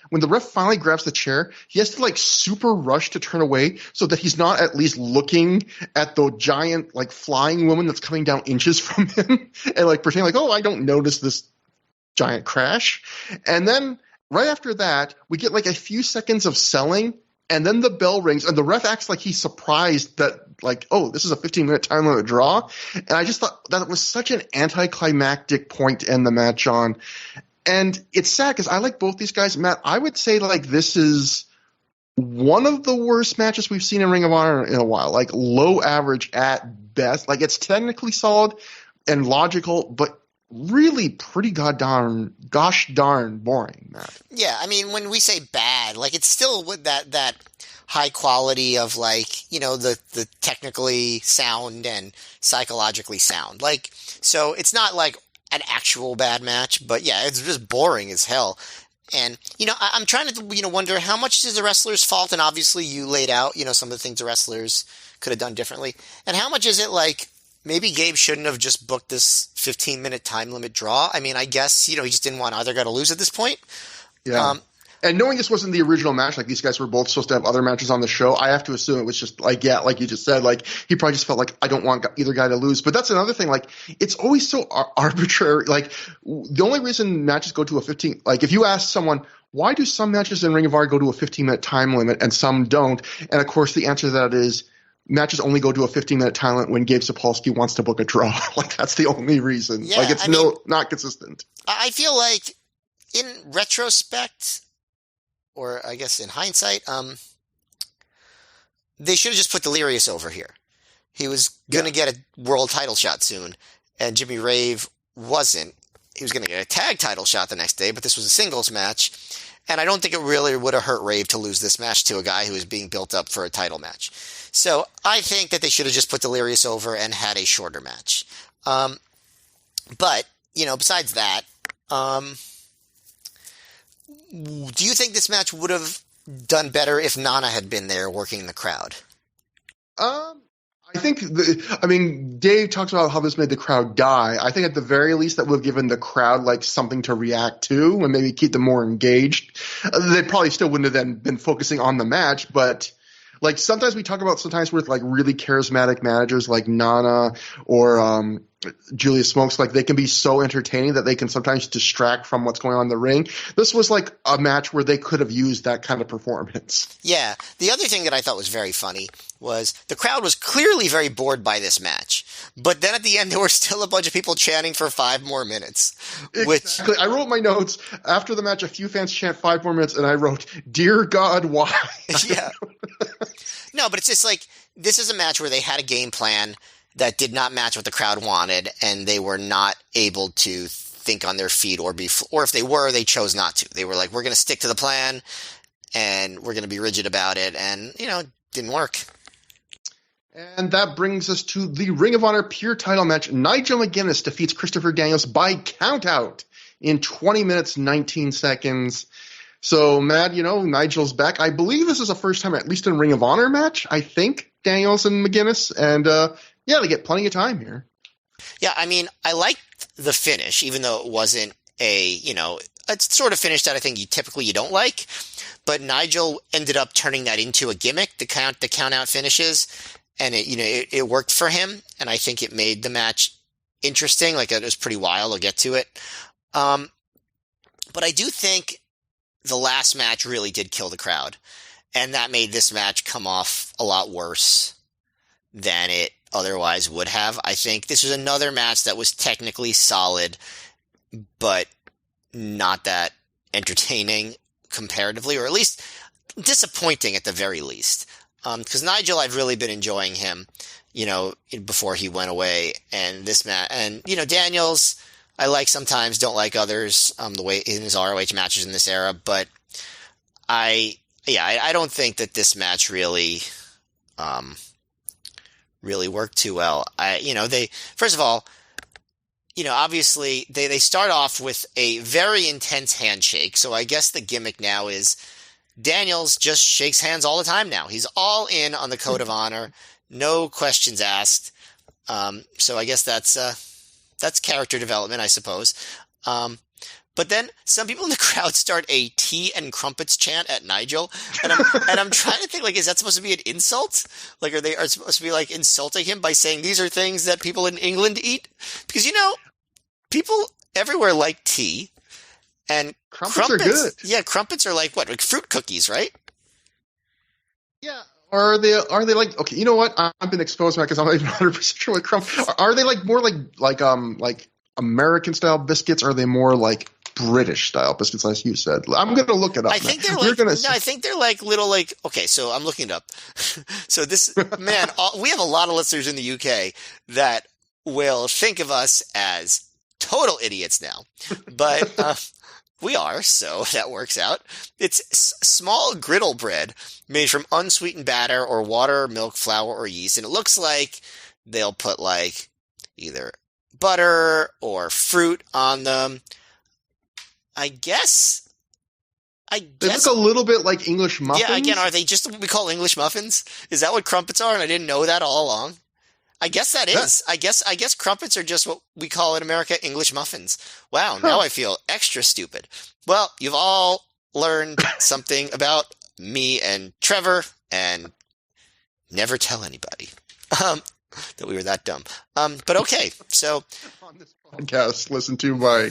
when the ref finally grabs the chair, he has to super rush to turn away so that he's not at least looking at the giant flying woman that's coming down inches from him and pretending oh, I don't notice this giant crash. And then right after that, we get a few seconds of selling. And then the bell rings, and the ref acts like he's surprised that, oh, this is a 15-minute time limit draw. And I just thought that was such an anticlimactic point to end the match on. And it's sad because I like both these guys. Matt, I would say, this is one of the worst matches we've seen in Ring of Honor in a while. Low average at best. It's technically solid and logical, but really pretty gosh darn boring, Matt. Yeah, I mean, when we say bad, it's still with that high quality of the technically sound and psychologically sound. So it's not an actual bad match, but yeah, it's just boring as hell. And, I'm trying to, wonder how much is the wrestler's fault? And obviously you laid out, some of the things the wrestlers could have done differently. And how much is it maybe Gabe shouldn't have just booked this 15-minute time limit draw? I mean, I guess, he just didn't want either guy to lose at this point. Yeah. And knowing this wasn't the original match, like these guys were both supposed to have other matches on the show, I have to assume it was just like, yeah, like you just said, like he probably just felt like I don't want either guy to lose. But that's another thing. Like it's always so arbitrary. Like the only reason matches go to a 15, like if you ask someone, why do some matches in Ring of Honor go to a 15-minute time limit and some don't? And of course the answer to that is matches only go to a 15-minute time limit when Gabe Sapolsky wants to book a draw. Like that's the only reason. Yeah, like it's not consistent. I feel like in retrospect, or I guess in hindsight, they should have just put Delirious over here. He was going to get a world title shot soon, and Jimmy Rave wasn't. He was going to get a tag title shot the next day, but this was a singles match, and I don't think it really would have hurt Rave to lose this match to a guy who was being built up for a title match. So I think that they should have just put Delirious over and had a shorter match. But, besides that, do you think this match would have done better if Nana had been there working the crowd? I think, Dave talks about how this made the crowd die. I think at the very least that would have given the crowd like something to react to and maybe keep them more engaged. They probably still wouldn't have then been focusing on the match, but like sometimes we talk about with like really charismatic managers like Nana or Julia Smokes, like they can be so entertaining that they can sometimes distract from what's going on in the ring. This was like a match where they could have used that kind of performance. Yeah. The other thing that I thought was very funny was the crowd was clearly very bored by this match. But then at the end, there were still a bunch of people chanting for 5 more minutes. Exactly. I wrote my notes after the match, a few fans chant 5 more minutes, and I wrote, "Dear God, why?" Yeah. No, but it's just like, this is a match where they had a game plan that did not match what the crowd wanted, and they were not able to think on their feet or if they were, they chose not to. They were like, we're going to stick to the plan, and we're going to be rigid about it, and, it didn't work. And that brings us to the Ring of Honor Pure Title match. Nigel McGuinness defeats Christopher Daniels by countout in 20 minutes, 19 seconds. So, Matt, Nigel's back. I believe this is the first time, at least in Ring of Honor match, I think, Daniels and McGuinness. And, they get plenty of time here. Yeah, I liked the finish, even though it wasn't it's sort of finish that I think you don't like. But Nigel ended up turning that into a gimmick, the count out finishes, and it worked for him. And I think it made the match interesting. Like, it was pretty wild. I'll get to it. But I do think the last match really did kill the crowd, and that made this match come off a lot worse than it otherwise would have. I think this was another match that was technically solid, but not that entertaining comparatively, or at least disappointing at the very least. Because Nigel, I've really been enjoying him, before he went away, and this match, and Daniels, I like sometimes, don't like others, the way in his ROH matches in this era, but I don't think that this match really worked too well. First of all, obviously they start off with a very intense handshake, so I guess the gimmick now is Daniels just shakes hands all the time now. He's all in on the code of honor, no questions asked. So I guess that's character development, I suppose. But then some people in the crowd start a tea and crumpets chant at Nigel, and I'm trying to think, like, is that supposed to be an insult? Like, are they supposed to be like insulting him by saying these are things that people in England eat? Because people everywhere like tea, and crumpets are good. Yeah, crumpets are like what? Like fruit cookies, right? Yeah. Are they like, okay, you know what? I've been exposed to that because I'm not even 100% sure what crumpets are. They like more like American style biscuits? Or are they more like British style biscuits, as you said? I'm going to look it up. I think they're like, I think they're like little, like, okay, so I'm looking it up. So this, man, we have a lot of listeners in the UK that will think of us as total idiots now. But, we are, so that works out. It's small griddle bread made from unsweetened batter or water, milk, flour, or yeast. And it looks like they'll put like either butter or fruit on them. I guess. They look a little bit like English muffins. Yeah, again, are they just what we call English muffins? Is that what crumpets are? And I didn't know that all along. I guess that is. I guess crumpets are just what we call in America English muffins. Wow, now I feel extra stupid. Well, you've all learned something about me and Trevor, and never tell anybody that we were that dumb. But okay, so on this podcast listened to by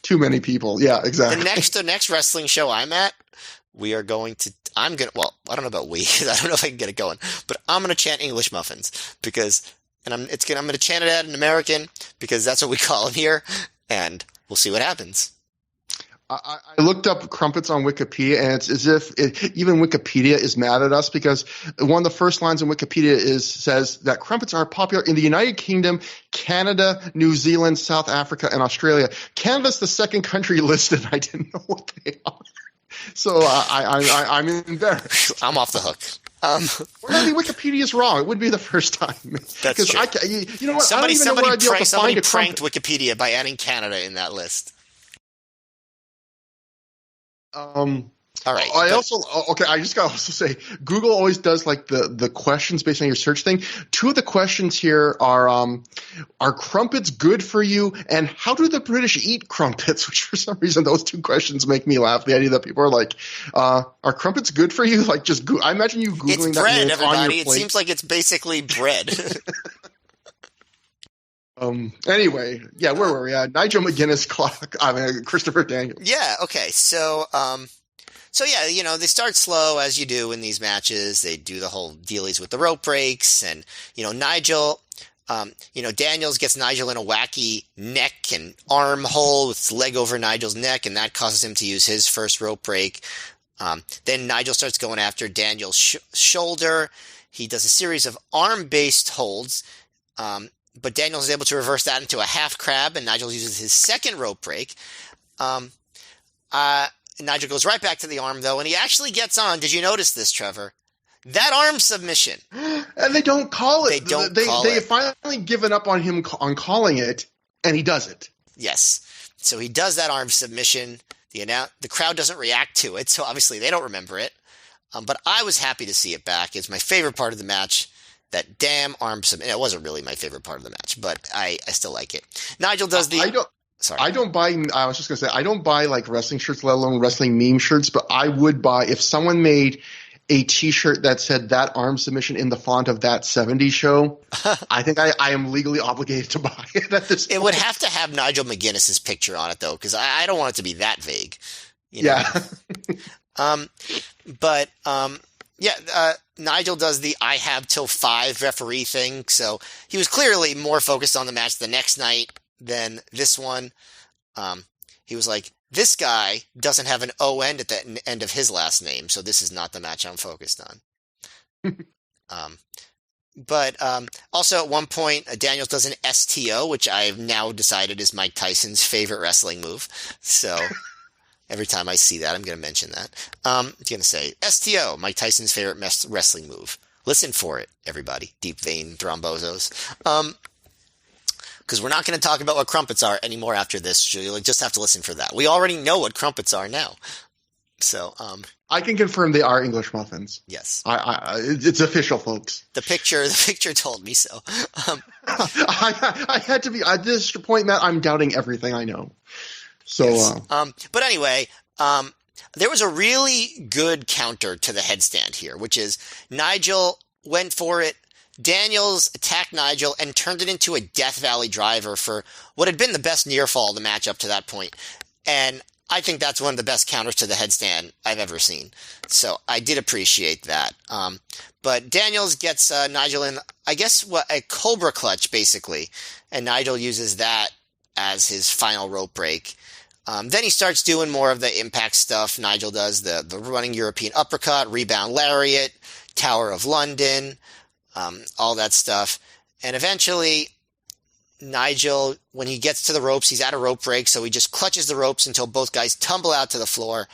too many people. Yeah, exactly. The next wrestling show I'm at, well, I don't know about we, I don't know if I can get it going, but I'm going to chant English muffins I'm going to chant it at an American because that's what we call them here, and we'll see what happens. I looked up crumpets on Wikipedia, and it's as if even Wikipedia is mad at us because one of the first lines in Wikipedia says that crumpets are popular in the United Kingdom, Canada, New Zealand, South Africa, and Australia. Canada's the second country listed. I didn't know what they are. So I'm embarrassed. I'm off the hook. Well, I mean, Wikipedia is wrong. It would be the first time. That's true. You know what? Somebody pranked Wikipedia by adding Canada in that list. All right. I just got to also say, Google always does like the questions based on your search thing. Two of the questions here are crumpets good for you? And how do the British eat crumpets? Which for some reason, those two questions make me laugh. The idea that people are like, are crumpets good for you? Like I imagine you Googling it's that. Bread, everybody. On your plate. It seems like it's basically bread. Anyway, yeah, where were we at? Nigel McGuinness clock. Christopher Daniels. Yeah. Okay. So yeah, they start slow as you do in these matches. They do the whole dealies with the rope breaks, and Nigel, Daniels gets Nigel in a wacky neck and arm hole with his leg over Nigel's neck, and that causes him to use his first rope break. Then Nigel starts going after Daniel's shoulder. He does a series of arm-based holds. But Daniels is able to reverse that into a half crab, and Nigel uses his second rope break. Nigel goes right back to the arm, though, and he actually gets on. Did you notice this, Trevor? That arm submission. And they don't call it. They have finally given up on him on calling it, and he does it. Yes. So he does that arm submission. The crowd doesn't react to it, so obviously they don't remember it. But I was happy to see it back. It's my favorite part of the match. That damn arm submission. It wasn't really my favorite part of the match, but I still like it. Nigel does the... I don't buy like wrestling shirts, let alone wrestling meme shirts, but I would buy if someone made a t-shirt that said that arm submission in the font of that 70s show. I think I am legally obligated to buy it at this point. It would have to have Nigel McGuinness's picture on it, though, because I don't want it to be that vague. Yeah. Nigel does the I have till 5 referee thing, so he was clearly more focused on the match the next night than this one. He was like, this guy doesn't have an O end at the end of his last name, so this is not the match I'm focused on. But also at one point, Daniels does an STO, which I've now decided is Mike Tyson's favorite wrestling move, so... Every time I see that, I'm going to mention that. I'm going to say, STO, Mike Tyson's favorite wrestling move. Listen for it, everybody. Deep vein thrombosos. Because we're not going to talk about what crumpets are anymore after this. You'll just have to listen for that. We already know what crumpets are now. So, I can confirm they are English muffins. Yes. It's official, folks. The picture told me so. I had to be, at this point, Matt, I'm doubting everything I know. So, yes. But anyway, there was a really good counter to the headstand here, which is Nigel went for it. Daniels attacked Nigel and turned it into a Death Valley driver for what had been the best near fall of the match up to that point. And I think that's one of the best counters to the headstand I've ever seen. So I did appreciate that. But Daniels gets Nigel in, I guess, a Cobra clutch, basically. And Nigel uses that as his final rope break. Then he starts doing more of the impact stuff. Nigel does the running European uppercut, rebound lariat, Tower of London, all that stuff. And eventually, Nigel, when he gets to the ropes, he's at a rope break, so he just clutches the ropes until both guys tumble out to the floor.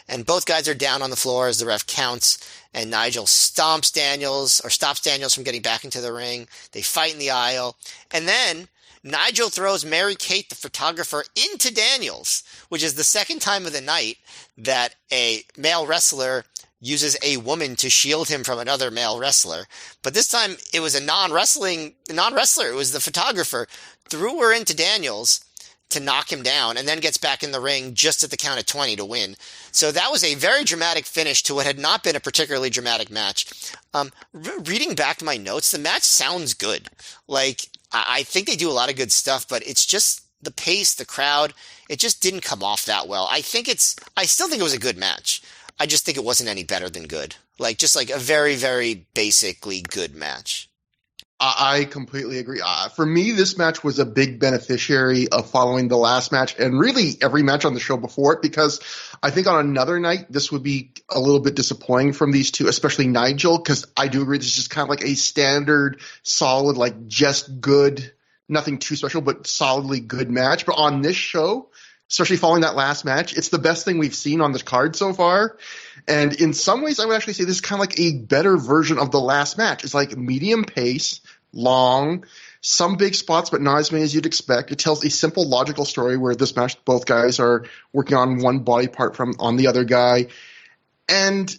And both guys are down on the floor as the ref counts. And Nigel stops Daniels from getting back into the ring. They fight in the aisle. And then Nigel throws Mary Kate, the photographer, into Daniels, which is the second time of the night that a male wrestler uses a woman to shield him from another male wrestler. But this time it was a non-wrestler. It was the photographer. Threw her into Daniels to knock him down and then gets back in the ring just at the count of 20 to win. So that was a very dramatic finish to what had not been a particularly dramatic match. Reading back my notes, the match sounds good. Like, I think they do a lot of good stuff, but it's just the pace, the crowd, it just didn't come off that well. I still think it was a good match. I just think it wasn't any better than good. Like, just like a very, very basically good match. I completely agree. For me, this match was a big beneficiary of following the last match and really every match on the show before it, because I think on another night, this would be a little bit disappointing from these two, especially Nigel, because I do agree this is just kind of like a standard, solid, like just good, nothing too special, but solidly good match. But on this show, especially following that last match, it's the best thing we've seen on this card so far. And in some ways, I would actually say this is kind of like a better version of the last match. It's like medium pace, long, some big spots, but not as many as you'd expect. It tells a simple, logical story where this match, both guys are working on one body part on the other guy. And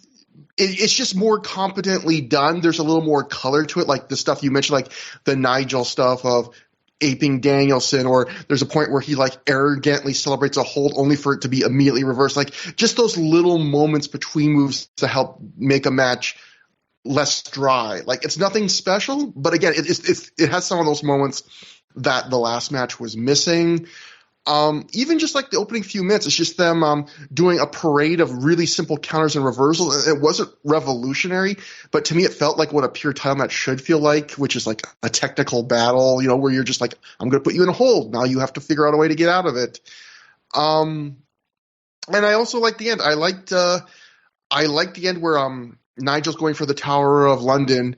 it's just more competently done. There's a little more color to it, like the stuff you mentioned, like the Nigel stuff of aping Danielson, or there's a point where he like arrogantly celebrates a hold only for it to be immediately reversed. Like just those little moments between moves to help make a match less dry. Like it's nothing special, but again, it has some of those moments that the last match was missing. Even just like the opening few minutes, it's just them doing a parade of really simple counters and reversals. It wasn't revolutionary, but to me it felt like what a pure title match should feel like, which is like a technical battle, where you're just like, I'm going to put you in a hold. Now you have to figure out a way to get out of it. And I also liked the end. I liked the end where Nigel's going for the Tower of London,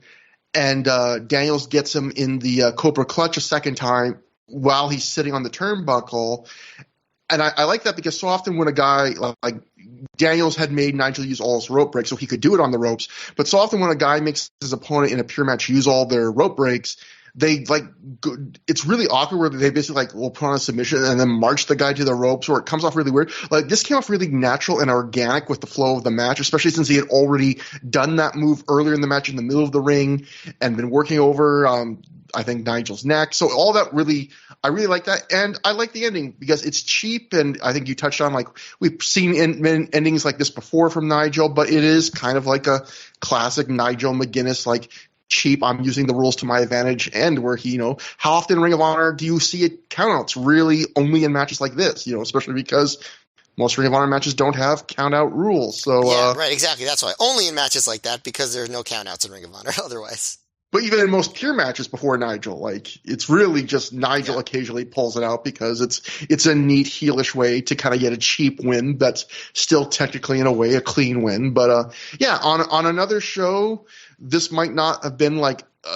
and Daniels gets him in the Cobra Clutch a second time while he's sitting on the turnbuckle. And I like that because so often when a guy like Daniels had made Nigel use all his rope breaks so he could do it on the ropes, but so often when a guy makes his opponent in a pure match use all their rope breaks, they it's really awkward where they basically will put on a submission and then march the guy to the ropes, or it comes off really weird. Like this came off really natural and organic with the flow of the match, especially since he had already done that move earlier in the match in the middle of the ring and been working over I think Nigel's neck. So all that I really like that. And I like the ending because it's cheap. And I think you touched on, like, we've seen endings like this before from Nigel, but it is kind of like a classic Nigel McGuinness, like cheap, I'm using the rules to my advantage end, where he, how often in Ring of Honor do you see it countouts? Really only in matches like this, especially because most Ring of Honor matches don't have count-out rules. So yeah, right, exactly. That's why. Only in matches like that, because there's no countouts in Ring of Honor otherwise. But even in most pure matches before Nigel, like, it's really just Nigel occasionally pulls it out because it's a neat heelish way to kind of get a cheap win that's still technically in a way a clean win. But on another show, this might not have been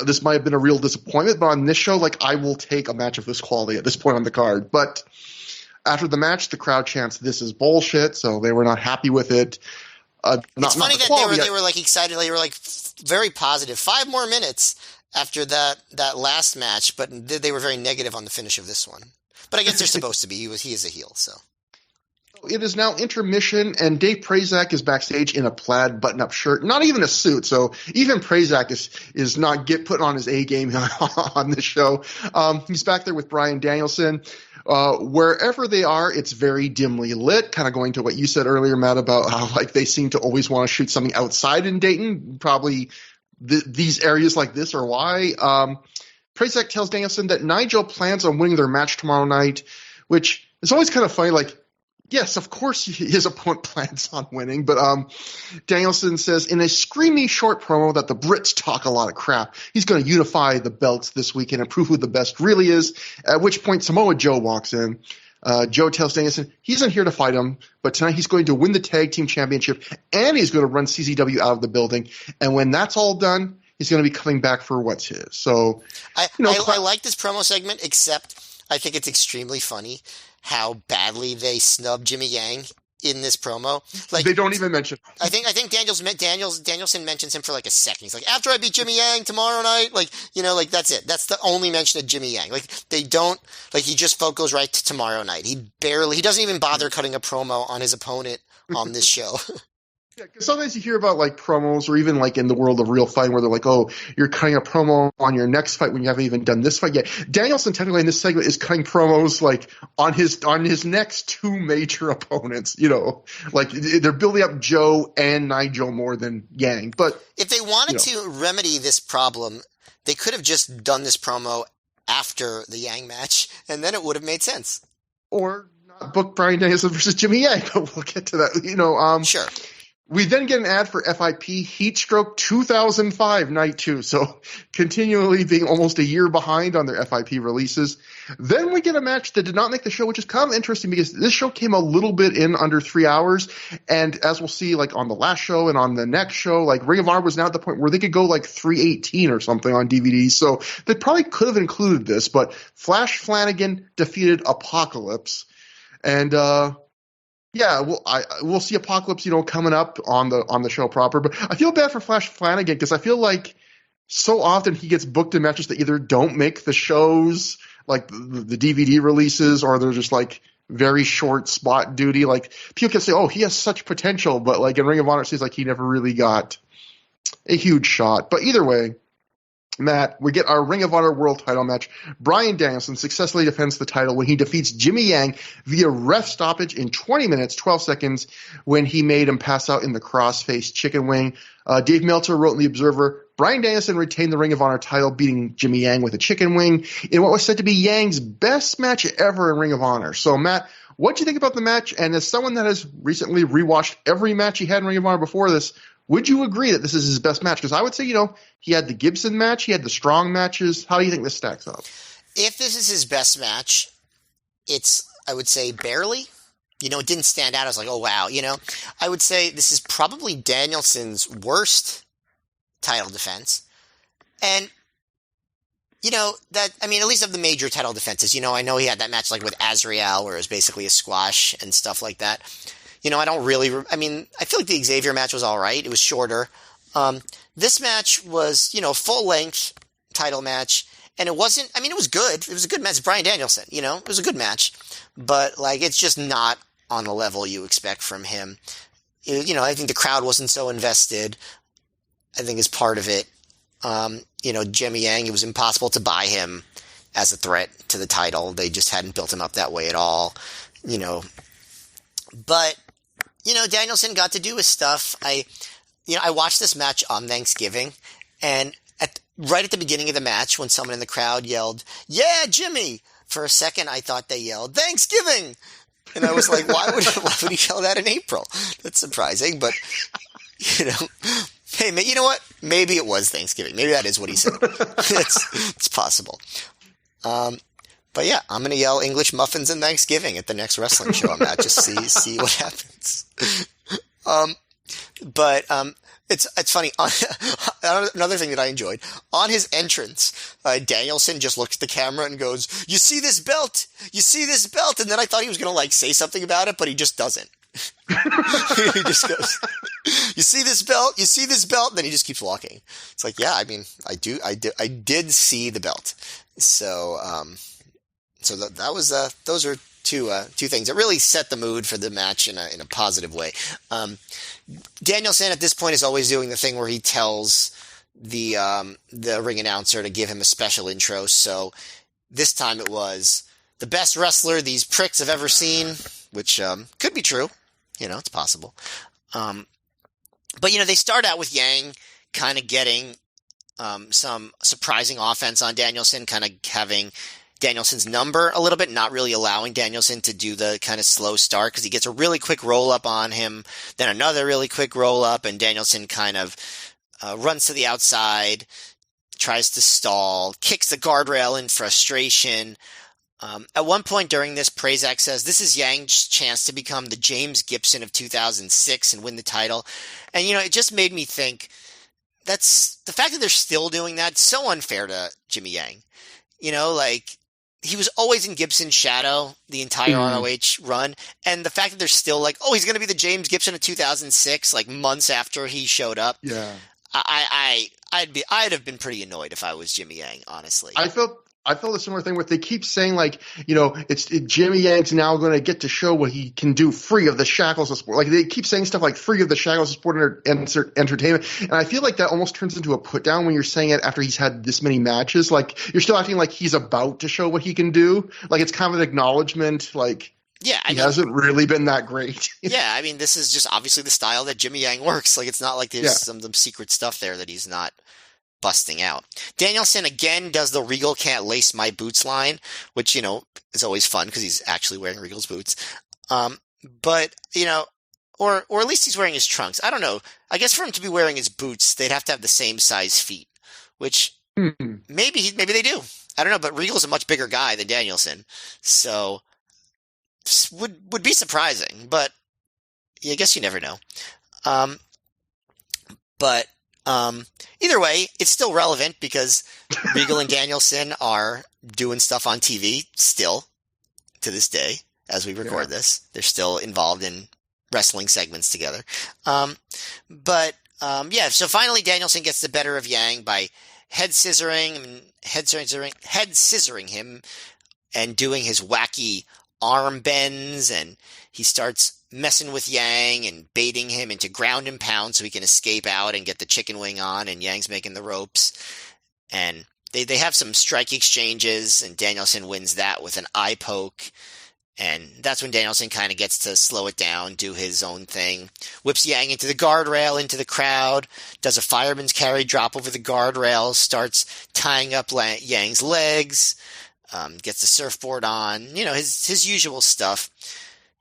this might have been a real disappointment. But on this show, like, I will take a match of this quality at this point on the card. But after the match, the crowd chants, "This is bullshit," so they were not happy with it. It's funny that they were like excited. They were like very positive. 5 more minutes after that last match, but they were very negative on the finish of this one. But I guess they're supposed to be. He is a heel, so. It is now intermission, and Dave Prazak is backstage in a plaid button-up shirt, not even a suit. So even Prazak is not putting on his A game on this show. He's back there with Bryan Danielson. Wherever they are, it's very dimly lit, kind of going to what you said earlier, Matt, about how like they seem to always want to shoot something outside in Dayton. Probably these areas like this are why. Prazak tells Danielson that Nigel plans on winning their match tomorrow night, which is always kind of funny. Like, yes, of course his opponent plans on winning, but Danielson says in a screamy short promo that the Brits talk a lot of crap. He's going to unify the belts this weekend and prove who the best really is, at which point Samoa Joe walks in. Joe tells Danielson he isn't here to fight him, but tonight he's going to win the tag team championship, and he's going to run CZW out of the building. And when that's all done, he's going to be coming back for what's his. So, I like this promo segment, except I think it's extremely funny how badly they snub Jimmy Yang in this promo. Like, they don't even mention. I think Danielson mentions him for like a second. He's like, after I beat Jimmy Yang tomorrow night, like that's it. That's the only mention of Jimmy Yang. Like they don't, like he just goes right to tomorrow night. He doesn't even bother cutting a promo on his opponent on this show. Yeah, because sometimes you hear about like promos, or even like in the world of real fighting, where they're like, "Oh, you're cutting a promo on your next fight when you haven't even done this fight yet." Danielson technically in this segment is cutting promos like on his next two major opponents. Like they're building up Joe and Nigel more than Yang. But if they wanted to remedy this problem, they could have just done this promo after the Yang match, and then it would have made sense. Or not book Bryan Danielson versus Jimmy Yang, but we'll get to that. Sure. We then get an ad for FIP Heatstroke 2005 Night 2, so continually being almost a year behind on their FIP releases. Then we get a match that did not make the show, which is kind of interesting because this show came a little bit in under 3 hours, and as we'll see like on the last show and on the next show, like Ring of Honor was now at the point where they could go like 318 or something on DVD, so they probably could have included this, but Flash Flanagan defeated Apocalypse, and yeah, we'll see Apocalypse, coming up on the show proper. But I feel bad for Flash Flanagan because I feel like so often he gets booked in matches that either don't make the shows, like the DVD releases, or they're just like very short spot duty. Like people can say, "Oh, he has such potential," but like in Ring of Honor, it seems like he never really got a huge shot. But either way, Matt, we get our Ring of Honor World title match. Bryan Danielson successfully defends the title when he defeats Jimmy Yang via ref stoppage in 20 minutes, 12 seconds, when he made him pass out in the crossface chicken wing. Dave Meltzer wrote in The Observer, Bryan Danielson retained the Ring of Honor title, beating Jimmy Yang with a chicken wing in what was said to be Yang's best match ever in Ring of Honor. So, Matt, what do you think about the match? And as someone that has recently rewatched every match he had in Ring of Honor before this, would you agree that this is his best match? Because I would say, he had the Gibson match, he had the Strong matches. How do you think this stacks up? If this is his best match, it's, I would say, barely. It didn't stand out. I was like, oh, wow. I would say this is probably Danielson's worst title defense. And, at least of the major title defenses, I know he had that match like with Azrael where it was basically a squash and stuff like that. I don't really, I feel like the Xavier match was all right. It was shorter. This match was, full length title match, and it wasn't, it was good. It was a good match. Bryan Danielson, it was a good match, but like, it's just not on the level you expect from him. I think the crowd wasn't so invested, I think is part of it. Jimmy Yang, it was impossible to buy him as a threat to the title. They just hadn't built him up that way at all, but, Danielson got to do his stuff. I watched this match on Thanksgiving, and right at the beginning of the match, when someone in the crowd yelled, "Yeah, Jimmy!" for a second, I thought they yelled, "Thanksgiving!" And I was like, why would he yell that in April? That's surprising, but, hey, you know what? Maybe it was Thanksgiving. Maybe that is what he said. It's possible. But yeah, I'm going to yell English muffins and Thanksgiving at the next wrestling show I'm at. Just see what happens. But it's funny. Another thing that I enjoyed, on his entrance, Danielson just looks at the camera and goes, "You see this belt? You see this belt?" And then I thought he was going to like say something about it, but he just doesn't. He just goes, "You see this belt? You see this belt?" And then he just keeps walking. It's like, yeah, I did see the belt. So, so that was those are two things that really set the mood for the match in a positive way. Danielson at this point is always doing the thing where he tells the ring announcer to give him a special intro. So this time it was the best wrestler these pricks have ever seen, which could be true. It's possible. But they start out with Yang kind of getting some surprising offense on Danielson, kind of having Danielson's number a little bit, not really allowing Danielson to do the kind of slow start because he gets a really quick roll up on him, then another really quick roll up, and Danielson kind of runs to the outside, tries to stall, kicks the guardrail in frustration. At one point during this, Prazak says, "This is Yang's chance to become the James Gibson of 2006 and win the title." And, it just made me think that's the fact that they're still doing that, so unfair to Jimmy Yang. He was always in Gibson's shadow the entire ROH run, and the fact that they're still like, "Oh, he's going to be the James Gibson of 2006," like months after he showed up. Yeah, I'd have been pretty annoyed if I was Jimmy Yang, honestly. I felt I felt a similar thing with they keep saying like, Jimmy Yang's now going to get to show what he can do free of the shackles of sport. Like they keep saying stuff like free of the shackles of sport and entertainment. And I feel like that almost turns into a put down when you're saying it after he's had this many matches. Like you're still acting like he's about to show what he can do. Like it's kind of an acknowledgement. Like he hasn't really been that great. Yeah. I mean, this is just obviously the style that Jimmy Yang works. Like it's not like there's some secret stuff there that he's not busting out. Danielson again does the Regal can't lace my boots line, which, is always fun because he's actually wearing Regal's boots. But, or at least he's wearing his trunks. I don't know. I guess for him to be wearing his boots, they'd have to have the same size feet, which maybe they do. I don't know, but Regal's a much bigger guy than Danielson. So would be surprising, but I guess you never know. But either way, it's still relevant because Regal and Danielson are doing stuff on TV still to this day as we record this. They're still involved in wrestling segments together. So finally Danielson gets the better of Yang by head scissoring him and doing his wacky arm bends, and he starts messing with Yang and baiting him into ground and pound so he can escape out and get the chicken wing on, and Yang's making the ropes. And they have some strike exchanges, and Danielson wins that with an eye poke. And that's when Danielson kind of gets to slow it down, do his own thing. Whips Yang into the guardrail, into the crowd, does a fireman's carry drop over the guardrail, starts tying up Yang's legs, gets the surfboard on, his usual stuff.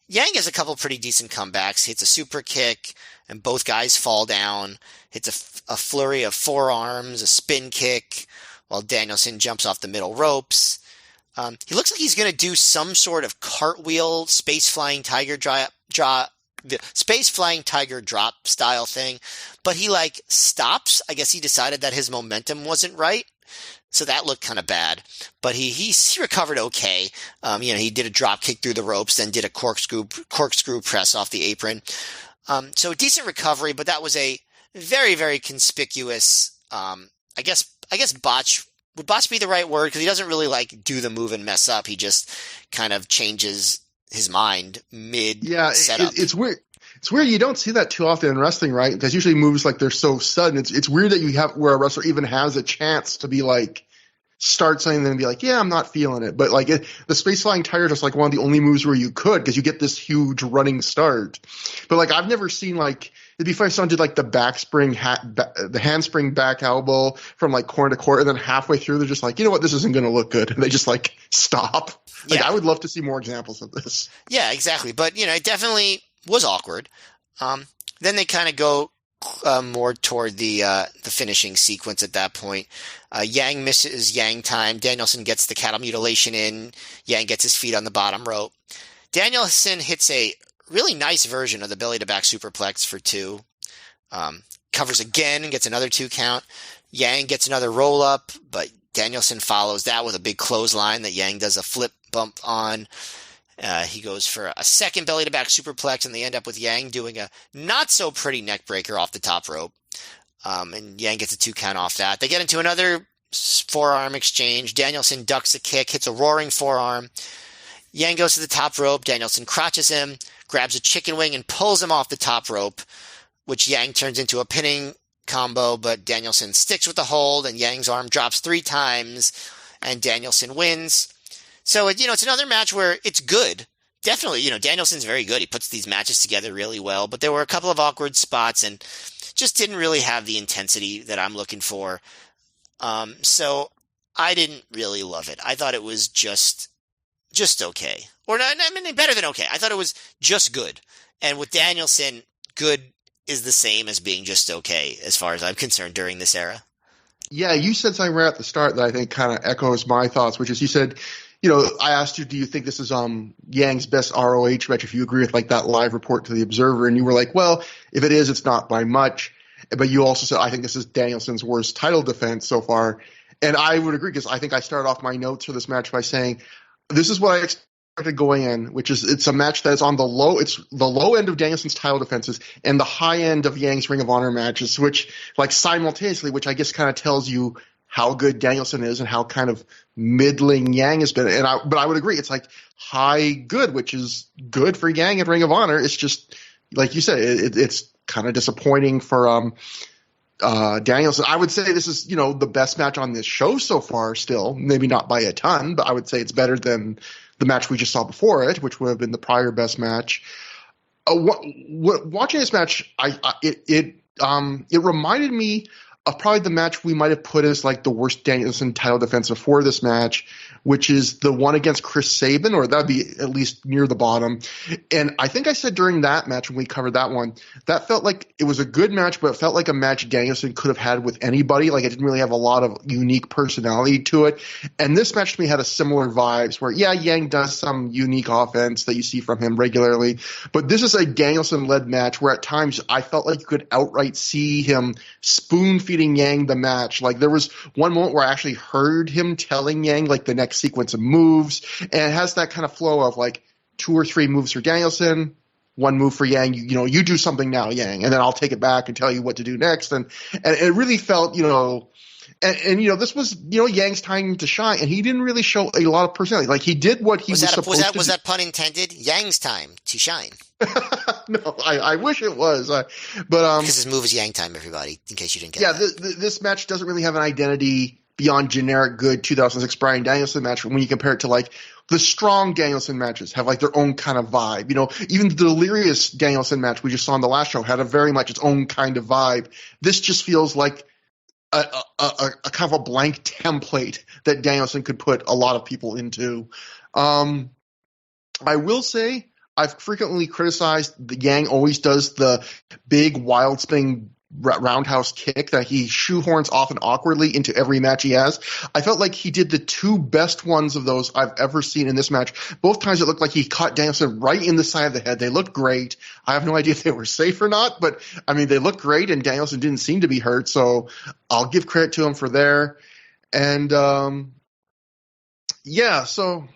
Yang has a couple pretty decent comebacks, hits a super kick, and both guys fall down, hits a flurry of forearms, a spin kick, while Danielson jumps off the middle ropes. He looks like he's going to do some sort of cartwheel, space flying tiger drop style thing, but he stops. I guess he decided that his momentum wasn't right. So that looked kind of bad, but he recovered okay. He did a drop kick through the ropes, then did a corkscrew press off the apron. So decent recovery, but that was a very, very conspicuous, I guess botch. Would botch be the right word? Because he doesn't really do the move and mess up. He just kind of changes his mind mid setup. It's weird. It's weird. You don't see that too often in wrestling, right? Because usually moves they're so sudden. It's weird that you have where a wrestler even has a chance to be start something and then be yeah, I'm not feeling it. But the space flying tiger is just one of the only moves where you could, because you get this huge running start. But I've never seen it'd be funny if someone did the backspring the handspring back elbow from corner to corner, and then halfway through they're just you know what, this isn't going to look good, and they just stop. I would love to see more examples of this. Yeah, exactly. But it definitely was awkward. Then they kind of go more toward the finishing sequence at that point. Yang misses Yang time. Danielson gets the cattle mutilation in. Yang gets his feet on the bottom rope. Danielson hits a really nice version of the belly to back superplex for 2. Covers again and gets another 2 count. Yang gets another roll up, but Danielson follows that with a big clothesline that Yang does a flip bump on. He goes for a second belly to back superplex, and they end up with Yang doing a not so pretty neck breaker off the top rope. And Yang gets a 2 count off that. They get into another forearm exchange. Danielson ducks a kick, hits a roaring forearm. Yang goes to the top rope. Danielson crotches him, grabs a chicken wing, and pulls him off the top rope, which Yang turns into a pinning combo, but Danielson sticks with the hold, and Yang's arm drops 3 times, and Danielson wins. So, it's another match where it's good. Definitely, Danielson's very good. He puts these matches together really well, but there were a couple of awkward spots and just didn't really have the intensity that I'm looking for. So I didn't really love it. I thought it was just okay. Or not, better than okay. I thought it was just good. And with Danielson, good is the same as being just okay, as far as I'm concerned, during this era. Yeah, you said something right at the start that I think kind of echoes my thoughts, which is you said, I asked you, do you think this is Yang's best ROH match, if you agree with that live report to the Observer? And you were well, if it is, it's not by much. But you also said, I think this is Danielson's worst title defense so far. And I would agree, because I think I started off my notes for this match by saying, this is what I expected going in, which is it's a match that is on the low end of Danielson's title defenses and the high end of Yang's Ring of Honor matches, which simultaneously, which I guess kind of tells you how good Danielson is and how kind of middling Yang has been. But I would agree, it's like high good, which is good for Yang at Ring of Honor. It's just like you said, it's kind of disappointing for Danielson. I would say this is, the best match on this show so far still. Maybe not by a ton, but I would say it's better than the match we just saw before it, which would have been the prior best match. Watching this match, it reminded me of probably the match we might have put as like the worst Danielson title defense before this match, which is the one against Chris Sabin, or that'd be at least near the bottom. And I think I said during that match when we covered that one, that felt like it was a good match, but it felt like a match Danielson could have had with anybody. Like it didn't really have a lot of unique personality to it. And this match to me had a similar vibes where, yeah, Yang does some unique offense that you see from him regularly, but this is a Danielson-led match where at times I felt like you could outright see him spoon-feeding Yang the match. Like there was one moment where I actually heard him telling Yang like the next sequence of moves, and it has that kind of flow of like 2 or 3 moves for Danielson, 1 move for Yang. You do something now, Yang, and then I'll take it back and tell you what to do next. And it really felt, this was, Yang's time to shine, and he didn't really show a lot of personality. Like he did what he was supposed to do. Was that pun intended? Yang's time to shine. No, I wish it was, but because his move is Yang time, everybody. In case you didn't get that. Yeah, this match doesn't really have an identity beyond generic good 2006 Bryan Danielson match when you compare it to like the strong Danielson matches have like their own kind of vibe. Even the delirious Danielson match we just saw on the last show had a very much its own kind of vibe. This just feels like a kind of a blank template that Danielson could put a lot of people into. I will say I've frequently criticized the Yang always does the big wild spin roundhouse kick that he shoehorns often awkwardly into every match he has. I felt like he did the 2 best ones of those I've ever seen in this match. Both times it looked like he caught Danielson right in the side of the head. They looked great. I have no idea if they were safe or not, but I mean, they looked great and Danielson didn't seem to be hurt. So I'll give credit to him for there. And, so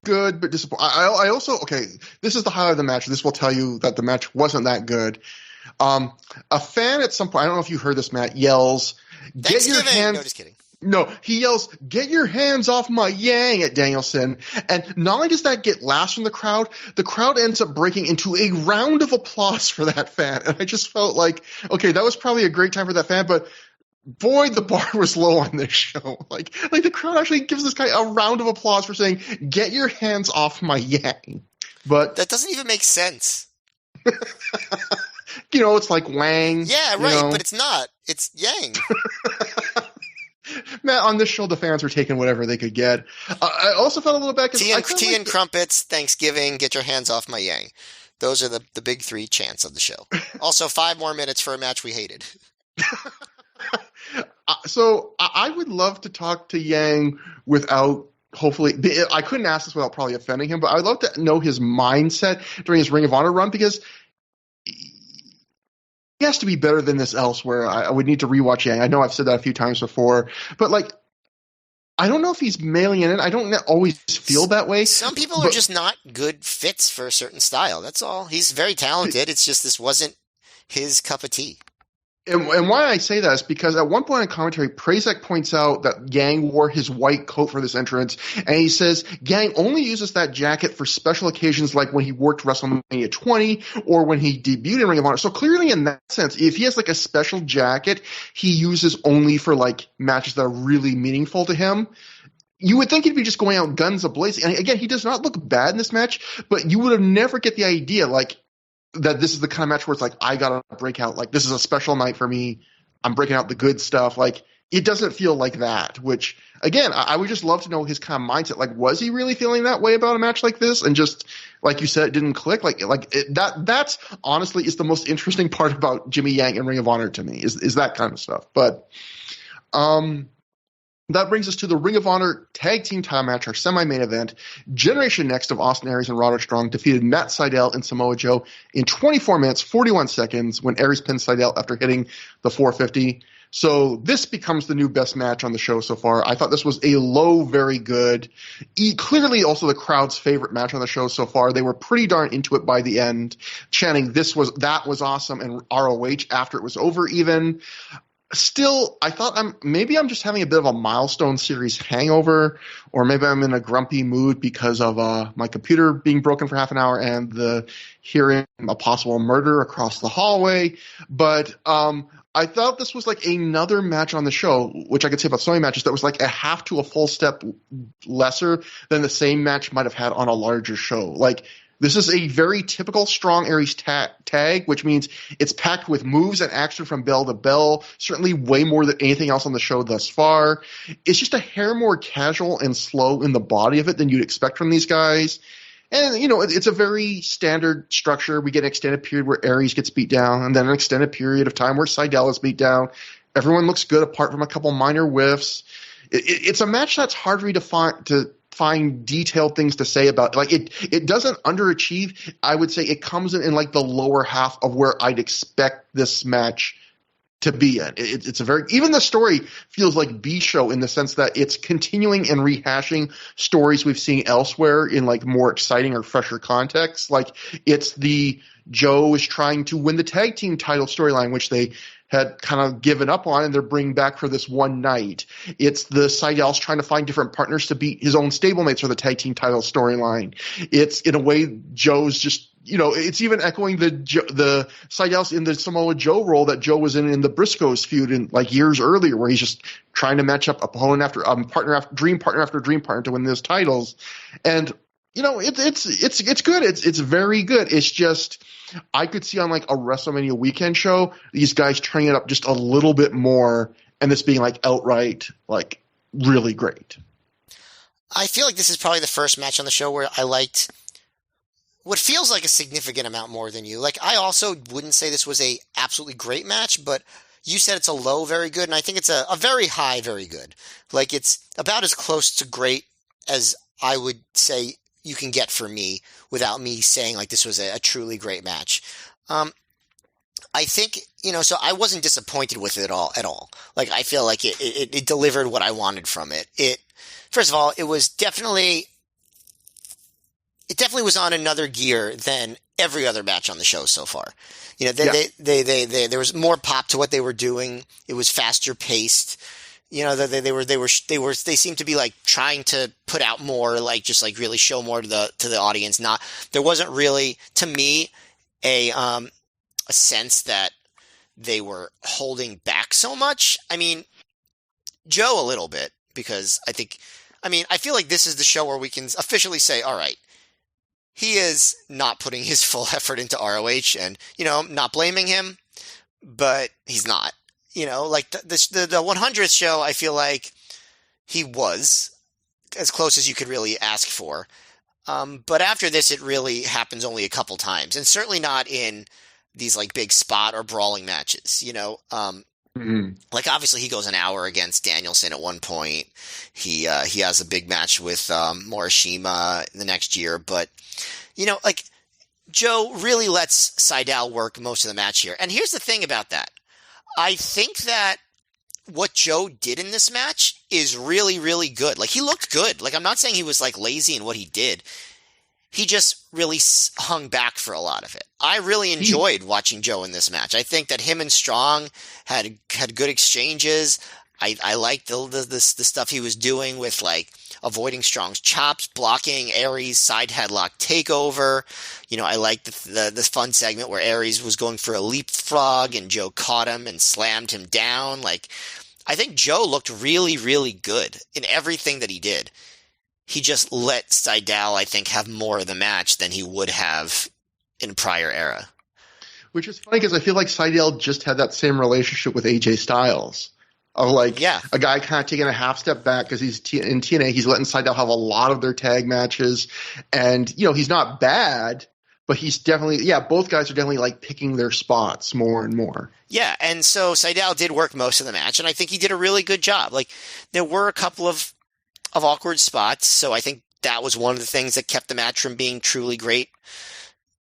good, but disappointing. I also, this is the highlight of the match. This will tell you that the match wasn't that good. A fan at some point, I don't know if you heard this, Matt, yells, "Get your hands!" No, just kidding. No, he yells, "Get your hands off my Yang" at Danielson. And not only does that get laughs from the crowd ends up breaking into a round of applause for that fan. And I just felt like, okay, that was probably a great time for that fan, but boy, the bar was low on this show. Like the crowd actually gives this guy a round of applause for saying, "Get your hands off my Yang." But that doesn't even make sense. It's like Wang. Yeah, right, but it's not. It's Yang. Matt, on this show, the fans were taking whatever they could get. I also felt a little bad. Tea and crumpets, Thanksgiving, get your hands off my Yang. Those are the big 3 chants of the show. Also, 5 more minutes for a match we hated. So I would love to talk to Yang without hopefully – I couldn't ask this without probably offending him, but I would love to know his mindset during his Ring of Honor run because – he has to be better than this elsewhere. I would need to rewatch Yang. I know I've said that a few times before, but I don't know if he's mailing in it. I don't always feel that way. Some people are just not good fits for a certain style. That's all. He's very talented. It's just this wasn't his cup of tea. And why I say that is because at one point in commentary, Prazak points out that Yang wore his white coat for this entrance, and he says Yang only uses that jacket for special occasions like when he worked WrestleMania 20 or when he debuted in Ring of Honor. So clearly in that sense, if he has like a special jacket he uses only for like matches that are really meaningful to him, you would think he'd be just going out guns a-blazing. And again, he does not look bad in this match, but you would have never get the idea like that this is the kind of match where it's like, I gotta break out, like this is a special night for me, I'm breaking out the good stuff. Like it doesn't feel like that, which again, I would just love to know his kind of mindset. Like, was he really feeling that way about a match like this? And just like you said, it didn't click. That's honestly is the most interesting part about Jimmy Yang and Ring of Honor to me is that kind of stuff. But, that brings us to the Ring of Honor Tag Team title match, our semi-main event. Generation Next of Austin Aries and Roderick Strong defeated Matt Sydal and Samoa Joe in 24 minutes, 41 seconds when Aries pinned Sydal after hitting the 450. So this becomes the new best match on the show so far. I thought this was a low, very good, clearly also the crowd's favorite match on the show so far. They were pretty darn into it by the end, chanting that was awesome and ROH after it was over even. still, I thought I'm just having a bit of a Milestone Series hangover, or maybe I'm in a grumpy mood because of my computer being broken for half an hour and the hearing a possible murder across the hallway. But I thought this was like another match on the show, which I could say about so many matches, that was like a half to a full step lesser than the same match might have had on a larger show. Like, this is a very typical Strong Aries tag, which means it's packed with moves and action from bell to bell, certainly way more than anything else on the show thus far. It's just a hair more casual and slow in the body of it than you'd expect from these guys. And, it's a very standard structure. We get an extended period where Aries gets beat down, and then an extended period of time where Seidel is beat down. Everyone looks good apart from a couple minor whiffs. It's a match that's hard for me to find detailed things to say about. Like, it doesn't underachieve. I would say it comes in like the lower half of where I'd expect this match to be in. It's a very, even the story feels like B show in the sense that it's continuing and rehashing stories we've seen elsewhere in like more exciting or fresher contexts. Like, it's the Joe is trying to win the tag team title storyline, which they had kind of given up on, and they're bringing back for this one night. It's the Seidel's trying to find different partners to beat his own stablemates for the tag team title storyline. It's, in a way, Joe's just, it's even echoing the Seidel's in the Samoa Joe role that Joe was in the Briscoes feud in like years earlier, where he's just trying to match up opponent after partner after dream partner to win those titles. And it's good. It's very good. It's just, I could see on like a WrestleMania weekend show these guys turning it up just a little bit more, and this being like outright like really great. I feel like this is probably the first match on the show where I liked what feels like a significant amount more than you. Like, I also wouldn't say this was a absolutely great match, but you said it's a low very good, and I think it's a very high very good. Like, it's about as close to great as I would say you can get for me without me saying like this was a truly great match. I think, so I wasn't disappointed with it at all. Like, I feel like it delivered what I wanted from it. First of all, it definitely was on another gear than every other match on the show so far. There was more pop to what they were doing. It was faster paced. They seemed to be like trying to put out more, like just like really show more to the audience. There wasn't really, to me, a sense that they were holding back so much. I mean, Joe a little bit, because I feel like this is the show where we can officially say, all right, he is not putting his full effort into ROH, and, not blaming him, but he's not. Like the 100th show, I feel like he was as close as you could really ask for. But after this, it really happens only a couple times, and certainly not in these like big spot or brawling matches. Like, obviously he goes an hour against Danielson at one point. He has a big match with Morishima the next year, but like Joe really lets Seidel work most of the match here. And here's the thing about that. I think that what Joe did in this match is really, really good. Like, he looked good. Like, I'm not saying he was like lazy in what he did. He just really hung back for a lot of it. I really enjoyed watching Joe in this match. I think that him and Strong had good exchanges. I liked the stuff he was doing with like avoiding Strong's chops, blocking Aries' side headlock takeover. I liked the fun segment where Aries was going for a leapfrog and Joe caught him and slammed him down. Like, I think Joe looked really, really good in everything that he did. He just let Seidel, I think, have more of the match than he would have in a prior era. Which is funny, because I feel like Seidel just had that same relationship with AJ Styles. Of like, a guy kind of taking a half step back because he's in TNA. He's letting Seidel have a lot of their tag matches. And, he's not bad, but he's definitely, both guys are definitely like picking their spots more and more. Yeah, and so Seidel did work most of the match, and I think he did a really good job. Like, there were a couple of awkward spots, so I think that was one of the things that kept the match from being truly great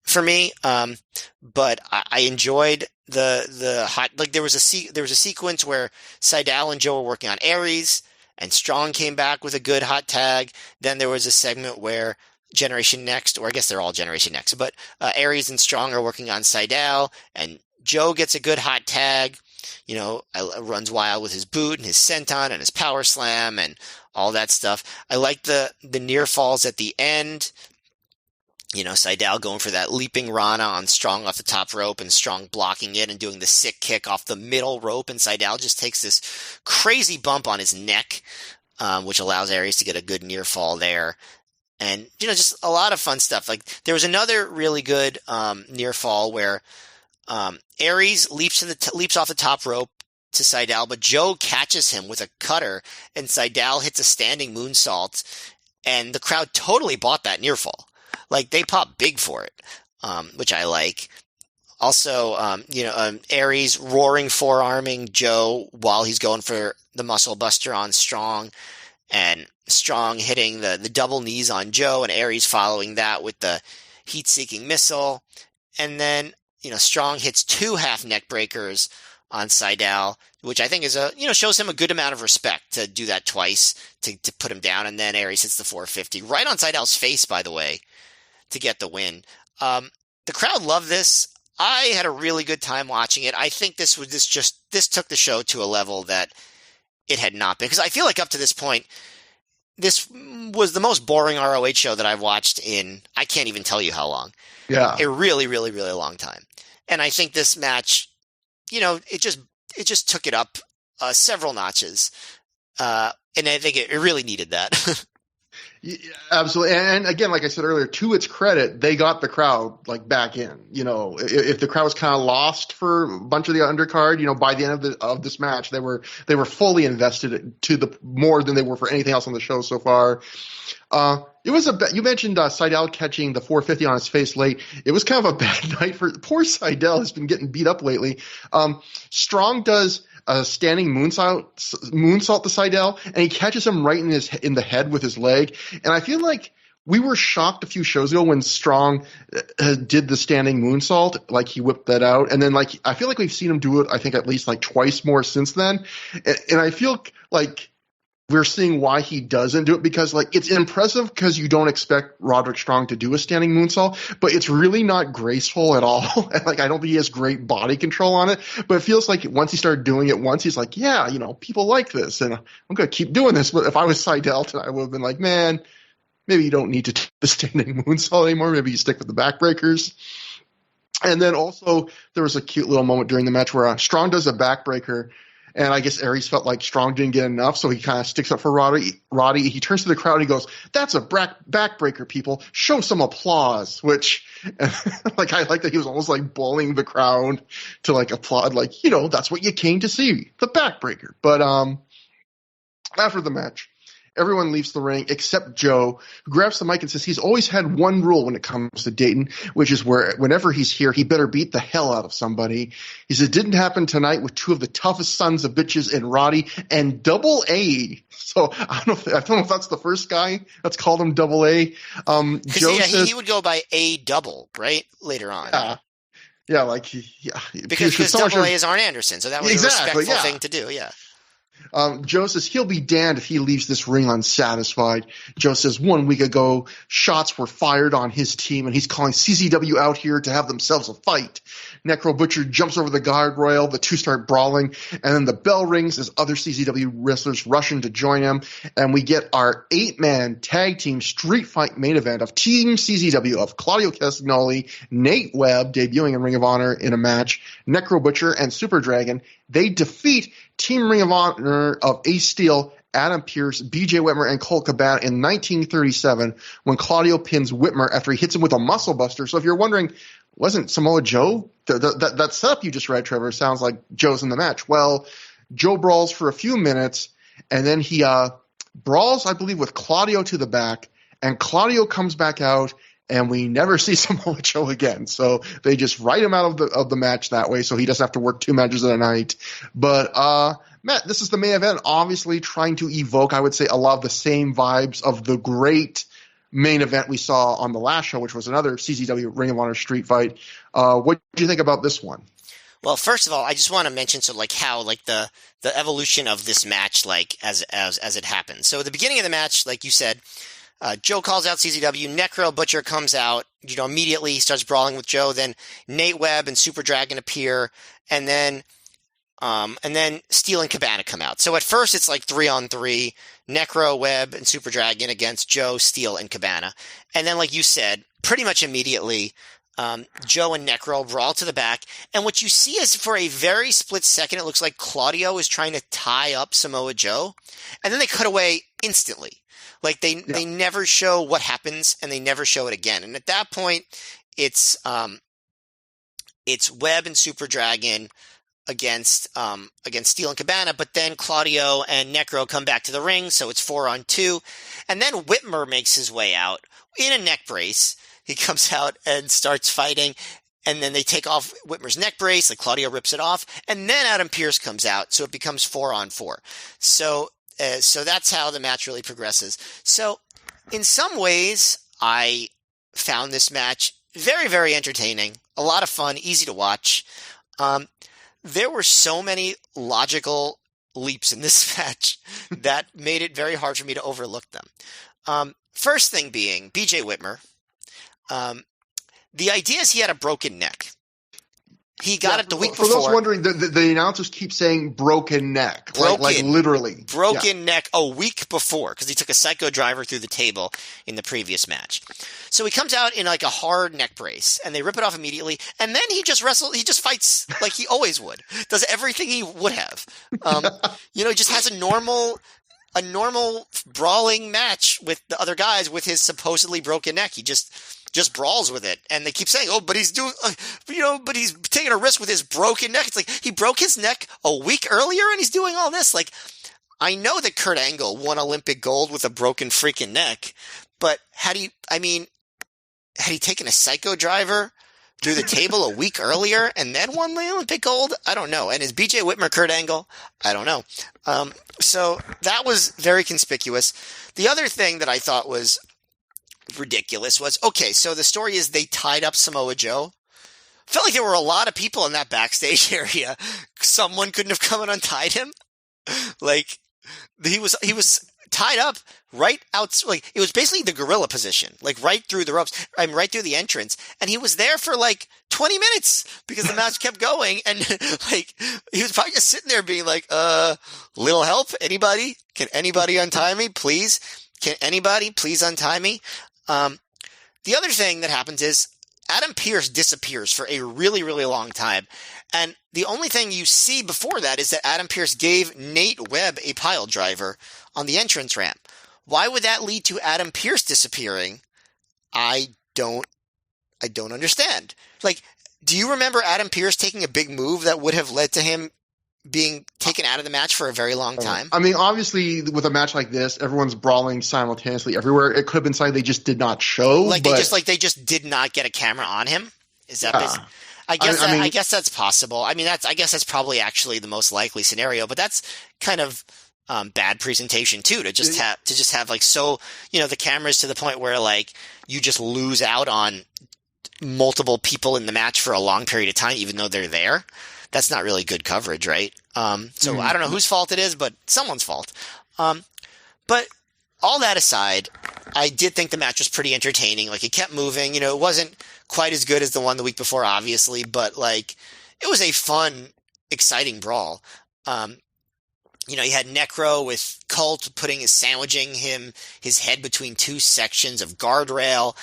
for me. But I enjoyed the hot, like there was a sequence where Seidel and Joe were working on Aries, and Strong came back with a good hot tag. Then there was a segment where Generation Next, or I guess they're all Generation Next, but Aries and Strong are working on Seidel, and Joe gets a good hot tag. runs wild with his boot and his senton and his power slam and all that stuff. I like the near falls at the end. Seidel going for that leaping Rana on Strong off the top rope and Strong blocking it and doing the sick kick off the middle rope. And Seidel just takes this crazy bump on his neck, which allows Aries to get a good near fall there. And, just a lot of fun stuff. Like there was another really good near fall where Aries leaps off the top rope to Seidel, but Joe catches him with a cutter and Seidel hits a standing moonsault, and the crowd totally bought that near fall. Like they pop big for it, which I like. Also, Aries roaring forearming Joe while he's going for the muscle buster on Strong, and Strong hitting the double knees on Joe, and Aries following that with the heat-seeking missile. And then, Strong hits 2 half neck breakers on Seidel, which I think is shows him a good amount of respect to do that twice to put him down. And then Aries hits the 450 right on Seidel's face, by the way, to get the win. The crowd loved this. I had a really good time watching it. I think this took the show to a level that it had not been, because I feel like up to this point, this was the most boring ROH show that I've watched in, I can't even tell you how long. Yeah. A really, really, really long time. And I think this match, it just took it up several notches. And I think it really needed that. Yeah, absolutely. And again, like I said earlier, to its credit, they got the crowd back in. If the crowd was kind of lost for a bunch of the undercard, by the end of this match, they were fully invested to the more than they were for anything else on the show so far. It was you mentioned Seidel catching the 450 on his face late. It was kind of a bad night for poor Seidel. Has been getting beat up lately. Strong does a standing moonsault to Seidel, and he catches him right in the head with his leg. And I feel like we were shocked a few shows ago when Strong did the standing moonsault, like he whipped that out. And then I feel like we've seen him do it, I think at least twice more since then. And I feel like we're seeing why he doesn't do it, because it's impressive because you don't expect Roderick Strong to do a standing moonsault, but it's really not graceful at all. And I don't think he has great body control on it, but it feels like once he started doing it once, he's like, yeah, people like this and I'm going to keep doing this. But if I was Seidel, I would have been like, man, maybe you don't need to do the standing moonsault anymore. Maybe you stick with the backbreakers. And then also there was a cute little moment during the match where Strong does a backbreaker. And I guess Aries felt like Strong didn't get enough, so he kind of sticks up for Roddy. He turns to the crowd and he goes, "That's a backbreaker, people. Show some applause." Which, I like that he was almost bullying the crowd to applaud, that's what you came to see, the backbreaker. But after the match, everyone leaves the ring except Joe, who grabs the mic and says he's always had one rule when it comes to Dayton, which is whenever he's here, he better beat the hell out of somebody. He said it didn't happen tonight with 2 of the toughest sons of bitches in Roddy and Double A. So I don't know if that's the first guy that's called him Double A. Joe says, he would go by A Double, right? Later on. Yeah, because Double A is Arn Anderson, so that was a respectful thing to do, yeah. Joe says he'll be damned if he leaves this ring unsatisfied. Joe says 1 week ago, shots were fired on his team, and he's calling CZW out here to have themselves a fight. Necro Butcher jumps over the guardrail. The 2 start brawling, and then the bell rings as other CZW wrestlers rush in to join him, and we get our 8-man tag team street fight main event of Team CZW of Claudio Castagnoli, Nate Webb debuting in Ring of Honor in a match, Necro Butcher, and Super Dragon. They defeat Team Ring of Honor of Ace Steel, Adam Pearce, BJ Whitmer, and Colt Cabana in 1937 when Claudio pins Whitmer after he hits him with a muscle buster. So if you're wondering, wasn't Samoa Joe? That setup you just read, Trevor, sounds like Joe's in the match. Well, Joe brawls for a few minutes, and then he brawls, I believe, with Claudio to the back, and Claudio comes back out, and we never see Samoa Joe again. So they just write him out of the match that way, so he doesn't have to work 2 matches in a night. But Matt, this is the main event, obviously trying to evoke, I would say, a lot of the same vibes of the great main event we saw on the last show, which was another CZW Ring of Honor street fight. What do you think about this one? Well, first of all, I just want to mention how the evolution of this match as it happened. So at the beginning of the match, like you said, Joe calls out CZW, Necro Butcher comes out, immediately starts brawling with Joe, then Nate Webb and Super Dragon appear, and then And then Steel and Cabana come out. So at first it's like 3-on-3, Necro, Webb, and Super Dragon against Joe, Steel, and Cabana. And then, like you said, pretty much immediately, Joe and Necro brawl to the back. And what you see is for a very split second, it looks like Claudio is trying to tie up Samoa Joe. And then they cut away instantly. Like they never show what happens and they never show it again. And at that point, it's Webb and Super Dragon against Steel and Cabana, but then Claudio and Necro come back to the ring, so it's 4-on-2. And then Whitmer makes his way out in a neck brace. He comes out and starts fighting, and then they take off Whitmer's neck brace, like Claudio rips it off, and then Adam Pearce comes out, so it becomes 4-on-4. So that's how the match really progresses. So in some ways, I found this match very, very entertaining, a lot of fun, easy to watch. There were so many logical leaps in this match that made it very hard for me to overlook them. First thing being, BJ Whitmer. The idea is he had a broken neck. He got it the week before. For those wondering, the announcers keep saying broken neck. Like literally. Broken neck a week before, because he took a psycho driver through the table in the previous match. So he comes out in like a hard neck brace, and they rip it off immediately, and then he just fights like he always would. Does everything he would have. He just has a normal brawling match with the other guys with his supposedly broken neck. He just brawls with it, and they keep saying, "Oh, but he's doing, but he's taking a risk with his broken neck." It's like he broke his neck a week earlier, and he's doing all this. Like, I know that Kurt Angle won Olympic gold with a broken freaking neck, but had he taken a psycho driver through the table a week earlier and then won the Olympic gold? I don't know. And is BJ Whitmer Kurt Angle? I don't know. So that was very conspicuous. The other thing that I thought was ridiculous was, okay, so the story is they tied up Samoa Joe. Felt like there were a lot of people in that backstage area. Someone couldn't have come and untied him. Like, he was tied up right out, like, it was basically the gorilla position, like right through the ropes, right through the entrance, and he was there for like 20 minutes because the match kept going, and like, he was probably just sitting there being like, little help, anybody? Can anybody untie me, please? Can anybody please untie me? The other thing that happens is Adam Pearce disappears for a really, really long time. And the only thing you see before that is that Adam Pearce gave Nate Webb a pile driver on the entrance ramp. Why would that lead to Adam Pearce disappearing? I don't understand. Like, do you remember Adam Pearce taking a big move that would have led to him being taken out of the match for a very long time? I mean, obviously, with a match like this, everyone's brawling simultaneously everywhere. It could have been something they just did not show. Like they just did not get a camera on him. Is that? I guess that's possible. I mean, I guess that's probably actually the most likely scenario. But that's kind of bad presentation too. To just have like, so, the cameras to the point where like you just lose out on multiple people in the match for a long period of time, even though they're there. That's not really good coverage, right? I don't know whose fault it is, but someone's fault. But all that aside, I did think the match was pretty entertaining. Like, it kept moving. It wasn't quite as good as the one the week before, obviously, but like, it was a fun, exciting brawl. You had Necro with Colt sandwiching his head between two sections of guardrail.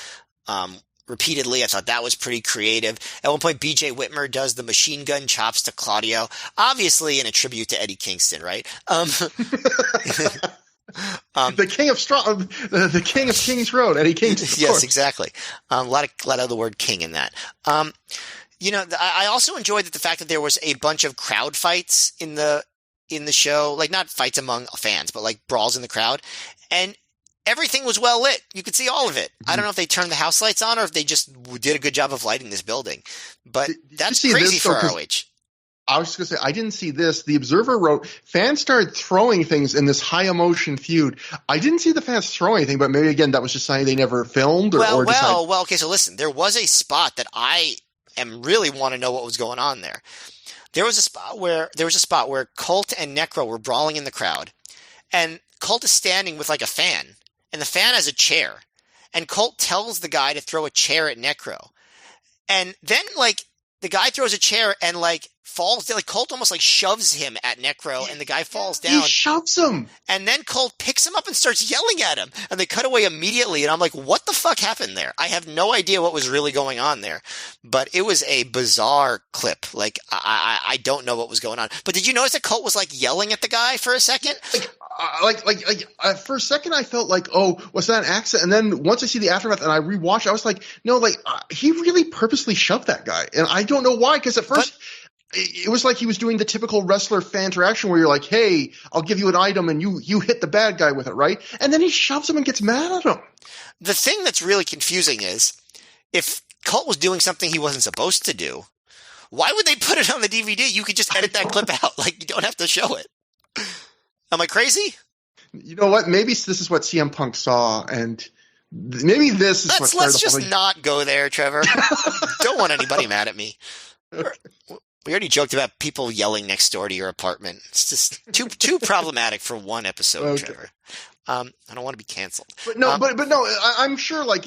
Repeatedly. I thought that was pretty creative. At one point, BJ Whitmer does the machine gun chops to Claudio, obviously in a tribute to Eddie Kingston, right? The king of Kings Road, Eddie Kingston. Yes, course. Exactly. A lot of the word king in that. I also enjoyed the fact that there was a bunch of crowd fights in the show, like not fights among fans, but like brawls in the crowd, and everything was well lit. You could see all of it. I don't know if they turned the house lights on or if they just did a good job of lighting this building. But that's crazy for ROH. I was just going to say, I didn't see this. The Observer wrote, fans started throwing things in this high-emotion feud. I didn't see the fans throw anything, but maybe, again, that was just something they never filmed or decided. Well, okay, so listen. There was a spot that I really want to know what was going on there. There was a spot where Colt and Necro were brawling in the crowd, and Colt is standing with like a fan. And the fan has a chair. And Colt tells the guy to throw a chair at Necro. And then, like, the guy throws a chair and, like, falls, like Colt almost like shoves him at Necro, and the guy falls down. He shoves him. And then Colt picks him up and starts yelling at him, and they cut away immediately. And I'm like, what the fuck happened there? I have no idea what was really going on there, but it was a bizarre clip. Like, I don't know what was going on. But did you notice that Colt was like yelling at the guy for a second? For a second, I felt like, oh, was that an accident? And then once I see the aftermath and I rewatched, I was like, no, like he really purposely shoved that guy, and I don't know why. Because at first, it was like he was doing the typical wrestler fan interaction where you're like, hey, I'll give you an item, and you hit the bad guy with it, right? And then he shoves him and gets mad at him. The thing that's really confusing is if Colt was doing something he wasn't supposed to do, why would they put it on the DVD? You could just edit that clip out. Like, you don't have to show it. Am I crazy? You know what? Maybe this is what CM Punk saw, and maybe this is what Let's just not go there, Trevor. Don't want anybody mad at me. Okay. We already joked about people yelling next door to your apartment. It's just too problematic for one episode, okay. Trevor. I don't want to be canceled. But no, I'm sure, like,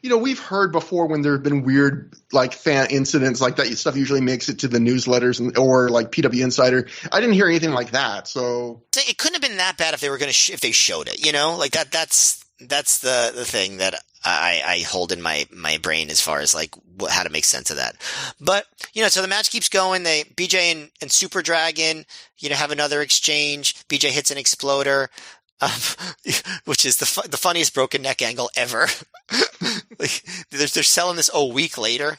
we've heard before when there have been weird, like, fan incidents like that. Stuff usually makes it to the newsletters or like PW Insider. I didn't hear anything like that, so it couldn't have been that bad if they were going to if they showed it. Like that. That's the thing that I hold in my brain as far as like how to make sense of that. But so the match keeps going. BJ and Super Dragon have another exchange. BJ hits an exploder. Which is the funniest broken neck angle ever. Like, they're selling this a week later.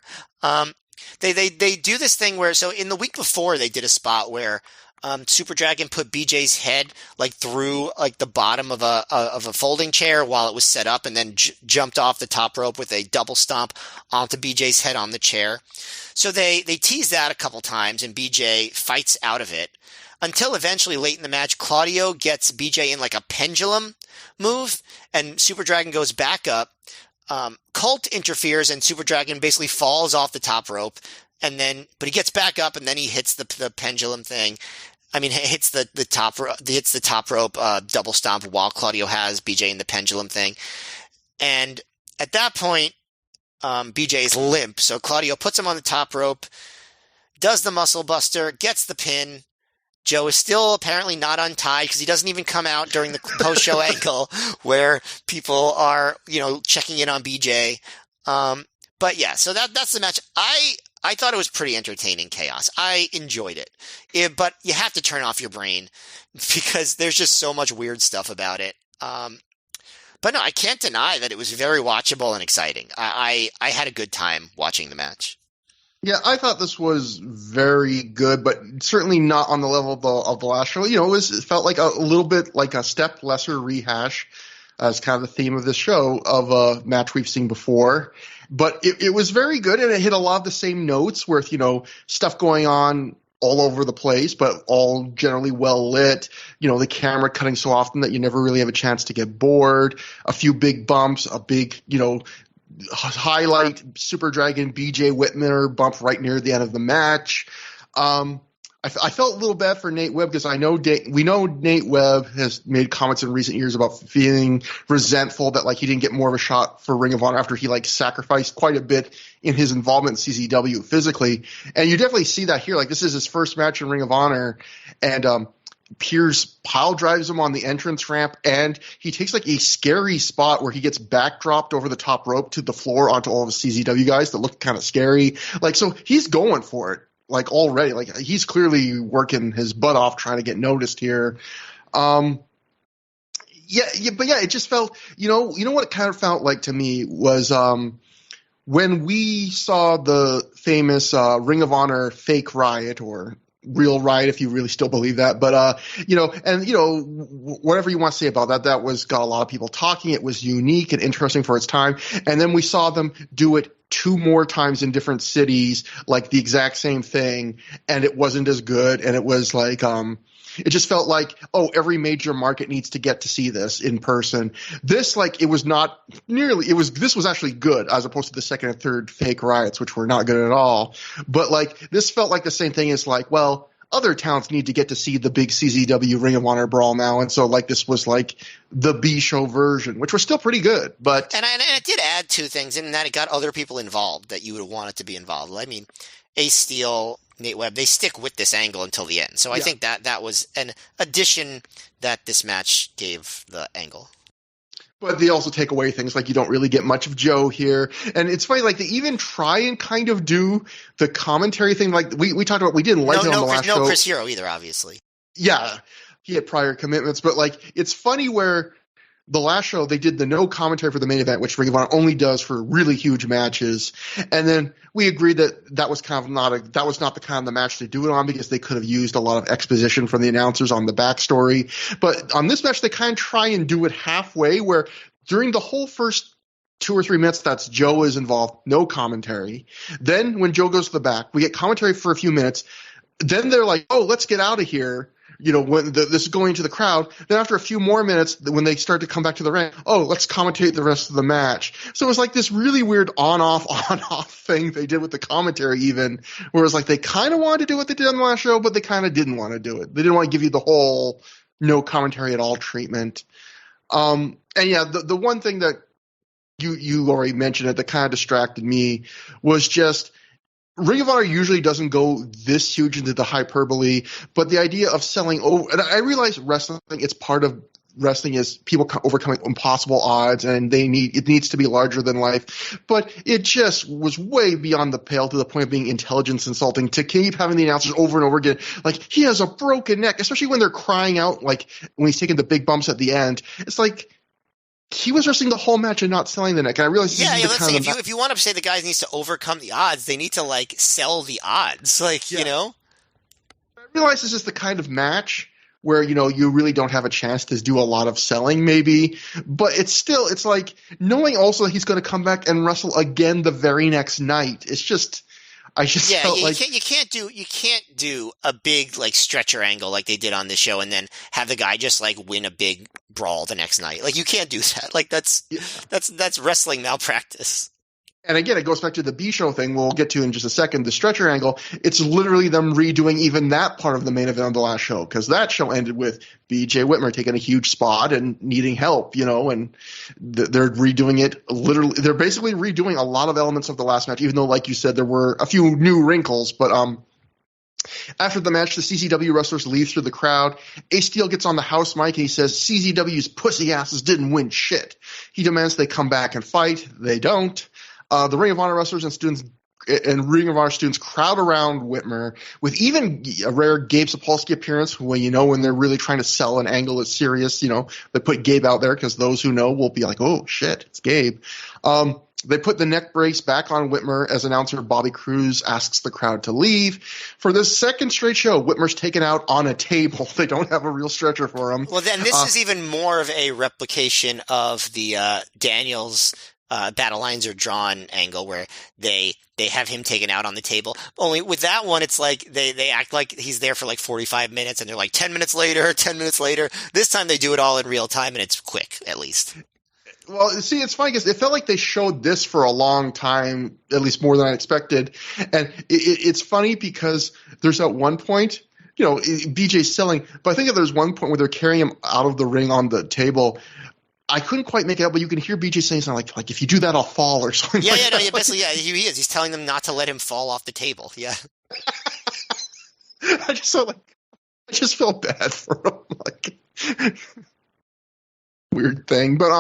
They do this thing where, so in the week before they did a spot where Super Dragon put BJ's head like through like the bottom of a folding chair while it was set up, and then jumped off the top rope with a double stomp onto BJ's head on the chair. So they tease that a couple times, and BJ fights out of it. Until eventually, late in the match, Claudio gets BJ in like a pendulum move, and Super Dragon goes back up. Colt interferes, and Super Dragon basically falls off the top rope, but he gets back up, and then he hits the pendulum thing. I mean, hits the top rope double stomp while Claudio has BJ in the pendulum thing. And at that point, BJ is limp, so Claudio puts him on the top rope, does the muscle buster, gets the pin. Joe is still apparently not untied because he doesn't even come out during the post-show angle where people are, checking in on BJ. But yeah, so that's the match. I thought it was pretty entertaining chaos. I enjoyed it. But you have to turn off your brain because there's just so much weird stuff about it. But no, I can't deny that it was very watchable and exciting. I had a good time watching the match. Yeah, I thought this was very good, but certainly not on the level of the last show. It felt like a little bit like a step lesser rehash as kind of the theme of this show of a match we've seen before. But it was very good, and it hit a lot of the same notes with, stuff going on all over the place, but all generally well lit. The camera cutting so often that you never really have a chance to get bored. A few big bumps, a big, highlight Super Dragon BJ Whitmer bump right near the end of the match. I felt a little bad for Nate Webb because we know Nate Webb has made comments in recent years about feeling resentful that like he didn't get more of a shot for Ring of Honor after he like sacrificed quite a bit in his involvement in CZW physically. And you definitely see that here. Like, this is his first match in Ring of Honor, and Pierce pile drives him on the entrance ramp, and he takes like a scary spot where he gets backdropped over the top rope to the floor onto all of the CZW guys that look kind of scary. Like, so he's going for it, like, already. Like, he's clearly working his butt off trying to get noticed here. But it just felt, what it kind of felt like to me was when we saw the famous Ring of Honor fake riot, or real riot if you really still believe that, but whatever you want to say about that was got a lot of people talking. It was unique and interesting for its time, and then we saw them do it 2 more times in different cities, like the exact same thing, and it wasn't as good, and it was like it just felt like, every major market needs to get to see this in person. This, like, it was not nearly, this was actually good as opposed to the second and third fake riots, which were not good at all. But like, this felt like the same thing as like, well, other towns need to get to see the big CZW Ring of Honor brawl now, and so like this was like the B show version, which was still pretty good. But and it did add two things in that it got other people involved that you would have wanted to be involved. I mean, Ace Steel, Nate Webb, they stick with this angle until the end. So I think that was an addition that this match gave the angle. But they also take away things like you don't really get much of Joe here. And it's funny, like they even try and kind of do the commentary thing. Like we talked about, we didn't like it on the last show. No Chris Hero either, obviously. Yeah, he had prior commitments. But like it's funny where the last show they did the no commentary for the main event, which Ring of Honor only does for really huge matches. And then we agreed that was kind of not the kind of the match to do it on because they could have used a lot of exposition from the announcers on the backstory. But on this match, they kind of try and do it halfway, where during the whole first 2 or 3 minutes, that's Joe is involved, no commentary. Then when Joe goes to the back, we get commentary for a few minutes. Then they're like, oh, let's get out of here. You know, when this is going to the crowd, then after a few more minutes, when they start to come back to the ring, oh, let's commentate the rest of the match. So it was like this really weird on-off thing they did with the commentary even, where it was like they kind of wanted to do what they did on the last show, but they kind of didn't want to do it. They didn't want to give you the whole no commentary at all treatment. And yeah, the one thing that you already mentioned it that kind of distracted me was just Ring of Honor usually doesn't go this huge into the hyperbole, but the idea of selling over, and I realize wrestling, it's part of wrestling is people overcoming impossible odds, and it needs to be larger than life, but it just was way beyond the pale to the point of being intelligence insulting to keep having the announcers over and over again, like he has a broken neck, especially when they're crying out, like when he's taking the big bumps at the end. It's like, he was wrestling the whole match and not selling the neck. And I realized let's say if you want to say the guy needs to overcome the odds, they need to like sell the odds, you know. I realize this is the kind of match where you really don't have a chance to do a lot of selling, maybe. But it's like knowing also that he's going to come back and wrestle again the very next night. It's just. Felt like you can't do a big like stretcher angle like they did on this show and then have the guy just like win a big brawl the next night. Like you can't do that. Like that's wrestling malpractice. And again, it goes back to the B show thing we'll get to in just a second, the stretcher angle. It's literally them redoing even that part of the main event on the last show, because that show ended with BJ Whitmer taking a huge spot and needing help, and they're redoing it literally. They're basically redoing a lot of elements of the last match, even though, like you said, there were a few new wrinkles. But after the match, the CZW wrestlers leave through the crowd. Ace Steel gets on the house mic and he says CZW's pussy asses didn't win shit. He demands they come back and fight. They don't. The Ring of Honor wrestlers and students and Ring of Honor students crowd around Whitmer with even a rare Gabe Sapolsky appearance when they're really trying to sell an angle that's serious. They put Gabe out there because those who know will be like, oh, shit, it's Gabe. They put the neck brace back on Whitmer as announcer Bobby Cruz asks the crowd to leave. For the second straight show, Whitmer's taken out on a table. They don't have a real stretcher for him. Well, then this is even more of a replication of the Daniels battle lines are drawn angle where they have him taken out on the table. Only with that one, it's like they act like he's there for like 45 minutes and they're like 10 minutes later. This time they do it all in real time and it's quick, at least. Well, see, it's funny because it felt like they showed this for a long time, at least more than I expected. And it's funny because there's at one point, BJ's selling, but I think there's one point where they're carrying him out of the ring on the table. I couldn't quite make it out, but you can hear BJ saying something like if you do that, I'll fall or something. He is. He's telling them not to let him fall off the table. Yeah. I just felt bad for him. Weird thing. But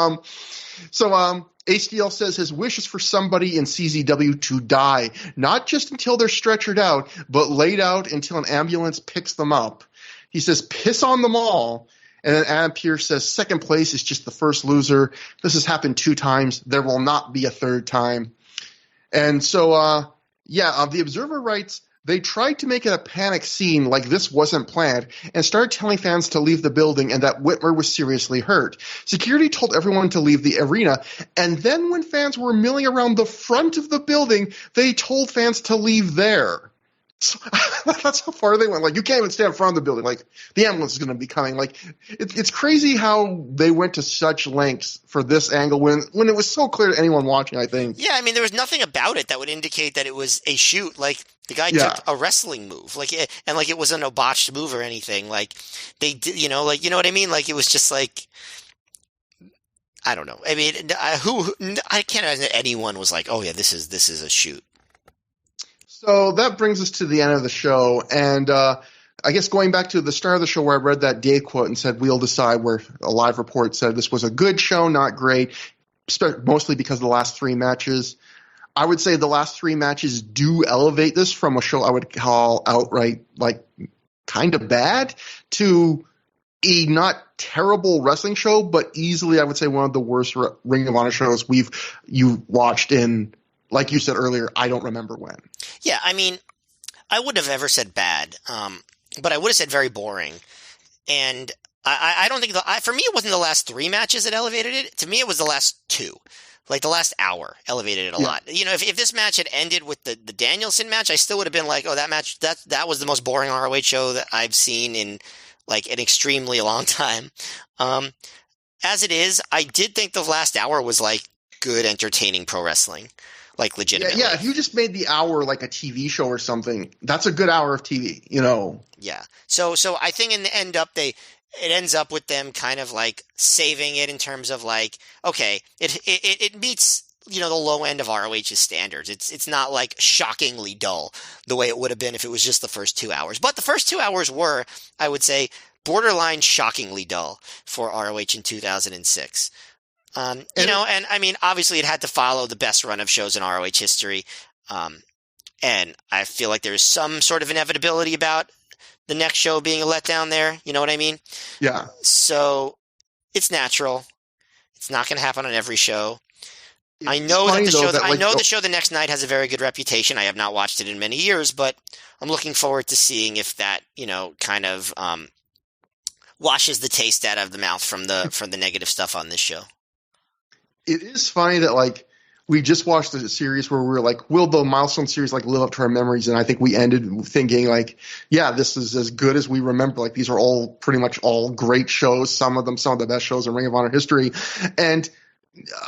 ACL says his wish is for somebody in CZW to die, not just until they're stretchered out, but laid out until an ambulance picks them up. He says, piss on them all. And then Adam Pearce says, second place is just the first loser. This has happened 2 times. There will not be a third time. And so, the Observer writes, they tried to make it a panic scene like this wasn't planned and started telling fans to leave the building and that Whitmer was seriously hurt. Security told everyone to leave the arena, and then when fans were milling around the front of the building, they told fans to leave there. So, that's how far they went. Like, you can't even stand in front of the building. Like, the ambulance is going to be coming. Like, it's crazy how they went to such lengths for this angle when it was so clear to anyone watching, I think. Yeah, I mean, there was nothing about it that would indicate that it was a shoot. Like, the guy Yeah. took a wrestling move, like, and like it wasn't a botched move or anything. Like, they did, like, you know what I mean? Like, it was just like, I don't know. I mean, I can't imagine that anyone was like, oh yeah, this is a shoot. So that brings us to the end of the show, and I guess going back to the start of the show where I read that Dave quote and said, "We'll decide," where a live report said this was a good show, not great, mostly because of the last 3 matches. I would say the last 3 matches do elevate this from a show I would call outright, like, kind of bad to a not terrible wrestling show, but easily I would say one of the worst Ring of Honor shows you watched in, like you said earlier, I don't remember when. Yeah, I mean, I wouldn't have ever said bad, but I would have said very boring. And I don't think for me, it wasn't the last 3 matches that elevated it. To me, it was the last 2. Like, the last hour elevated it a lot. If this match had ended with the Danielson match, I still would have been like, oh, that match, that was the most boring ROH show that I've seen in, like, an extremely long time. As it is, I did think the last hour was, like, good, entertaining pro wrestling. Like, legitimately. Yeah, if you just made the hour like a TV show or something, that's a good hour of TV, Yeah. So I think in the it ends up with them kind of like saving it in terms of like, okay, it meets, the low end of ROH's standards. It's not like shockingly dull the way it would have been if it was just the first 2 hours. But the first 2 hours were, I would say, borderline shockingly dull for ROH in 2006. And I mean, obviously it had to follow the best run of shows in ROH history. And I feel like there's some sort of inevitability about the next show being a letdown there. You know what I mean? Yeah. So it's natural. It's not going to happen on every show. I It's know that funny, the though, show, that, like, the show the next night has a very good reputation. I have not watched it in many years, but I'm looking forward to seeing if that, kind of, washes the taste out of the mouth from the negative stuff on this show. It is funny that, like, we just watched a series where we were like, will the Milestone series, like, live up to our memories? And I think we ended thinking, like, yeah, this is as good as we remember. Like, these are all pretty much all great shows. Some of them, some of the best shows in Ring of Honor history. And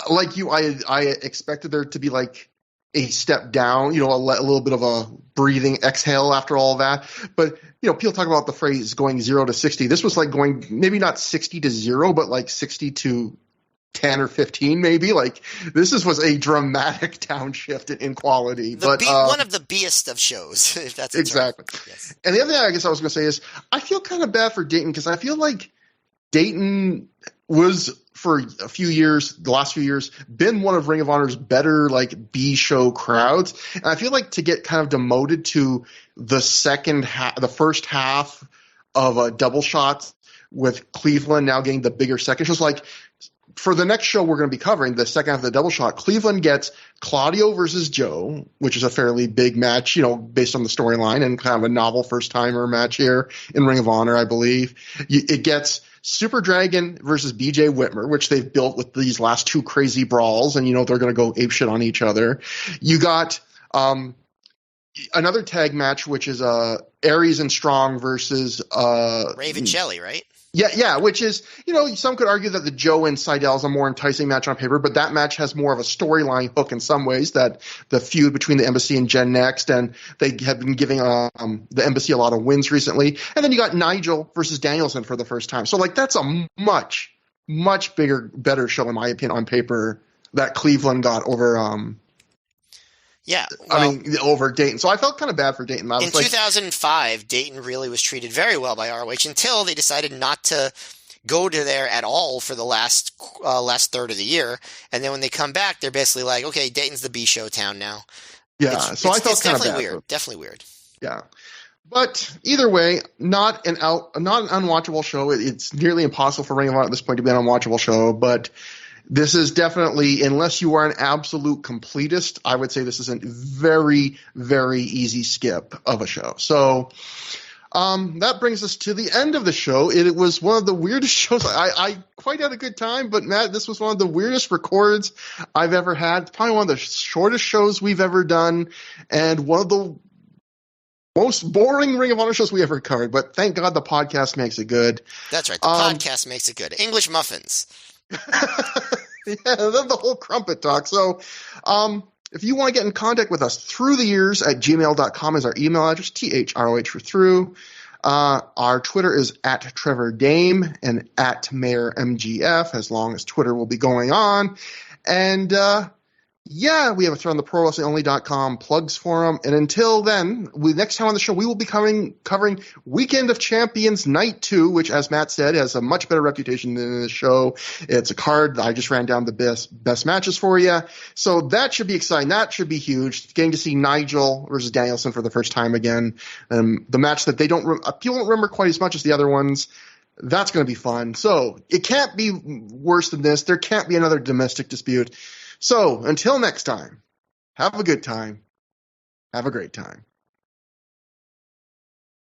like you, I expected there to be, like, a step down, a little bit of a breathing exhale after all that. But, people talk about the phrase going 0 to 60. This was like going maybe not 60 to 0, but like 60 to 10 or 15 maybe. Like, this was a dramatic downshift in quality. One of the B-est of shows, if that's exactly. Yes. And the other thing I guess I was going to say is I feel kind of bad for Dayton because I feel like Dayton was for a few years, the last few years, been one of Ring of Honor's better, like, B-show crowds. And I feel like to get kind of demoted to the first half of a double shot with Cleveland now getting the bigger second shows, like, for the next show we're going to be covering, the second half of the double shot, Cleveland gets Claudio versus Joe, which is a fairly big match, based on the storyline and kind of a novel first-timer match here in Ring of Honor, I believe. It gets Super Dragon versus BJ Whitmer, which they've built with these last 2 crazy brawls, and they're going to go apeshit on each other. You got another tag match, which is Aries and Strong versus Raven Shelley, right? Yeah, which is, some could argue that the Joe and Seidel is a more enticing match on paper, but that match has more of a storyline hook in some ways, that the feud between the Embassy and Gen Next, and they have been giving the Embassy a lot of wins recently. And then you got Nigel versus Danielson for the first time. So, like, that's a much, much better show, in my opinion, on paper that Cleveland got over over Dayton. So I felt kind of bad for Dayton. In 2005, Dayton really was treated very well by ROH until they decided not to go to there at all for the last third of the year. And then when they come back, they're basically like, okay, Dayton's the B-show town now. Yeah, I felt kind of bad. Weird. Definitely weird. Yeah. But either way, not an unwatchable show. It's nearly impossible for Ring of Honor at this point to be an unwatchable show, but this is definitely, unless you are an absolute completist, I would say this is a very, very easy skip of a show. So that brings us to the end of the show. It was one of the weirdest shows. I quite had a good time, but Matt, this was one of the weirdest records I've ever had. It's probably one of the shortest shows we've ever done, and one of the most boring Ring of Honor shows we ever covered, but thank God the podcast makes it good. That's right. The podcast makes it good. English muffins. Yeah, the whole crumpet talk. So, if you want to get in contact with us, throughtheyears@gmail.com is our email address, THROH for through. Our Twitter is @TrevorDame and @MayorMGF, as long as Twitter will be going on. And, yeah, we have a thread on the ProWrestlingOnly.com plugs forum. And until then, next time on the show, we will be covering Weekend of Champions Night 2, which, as Matt said, has a much better reputation than this show. It's a card. I just ran down the best matches for you. So that should be exciting. That should be huge. Getting to see Nigel versus Danielson for the first time again. The match that people don't remember quite as much as the other ones. That's going to be fun. So it can't be worse than this. There can't be another domestic dispute. So, until next time, have a good time. Have a great time.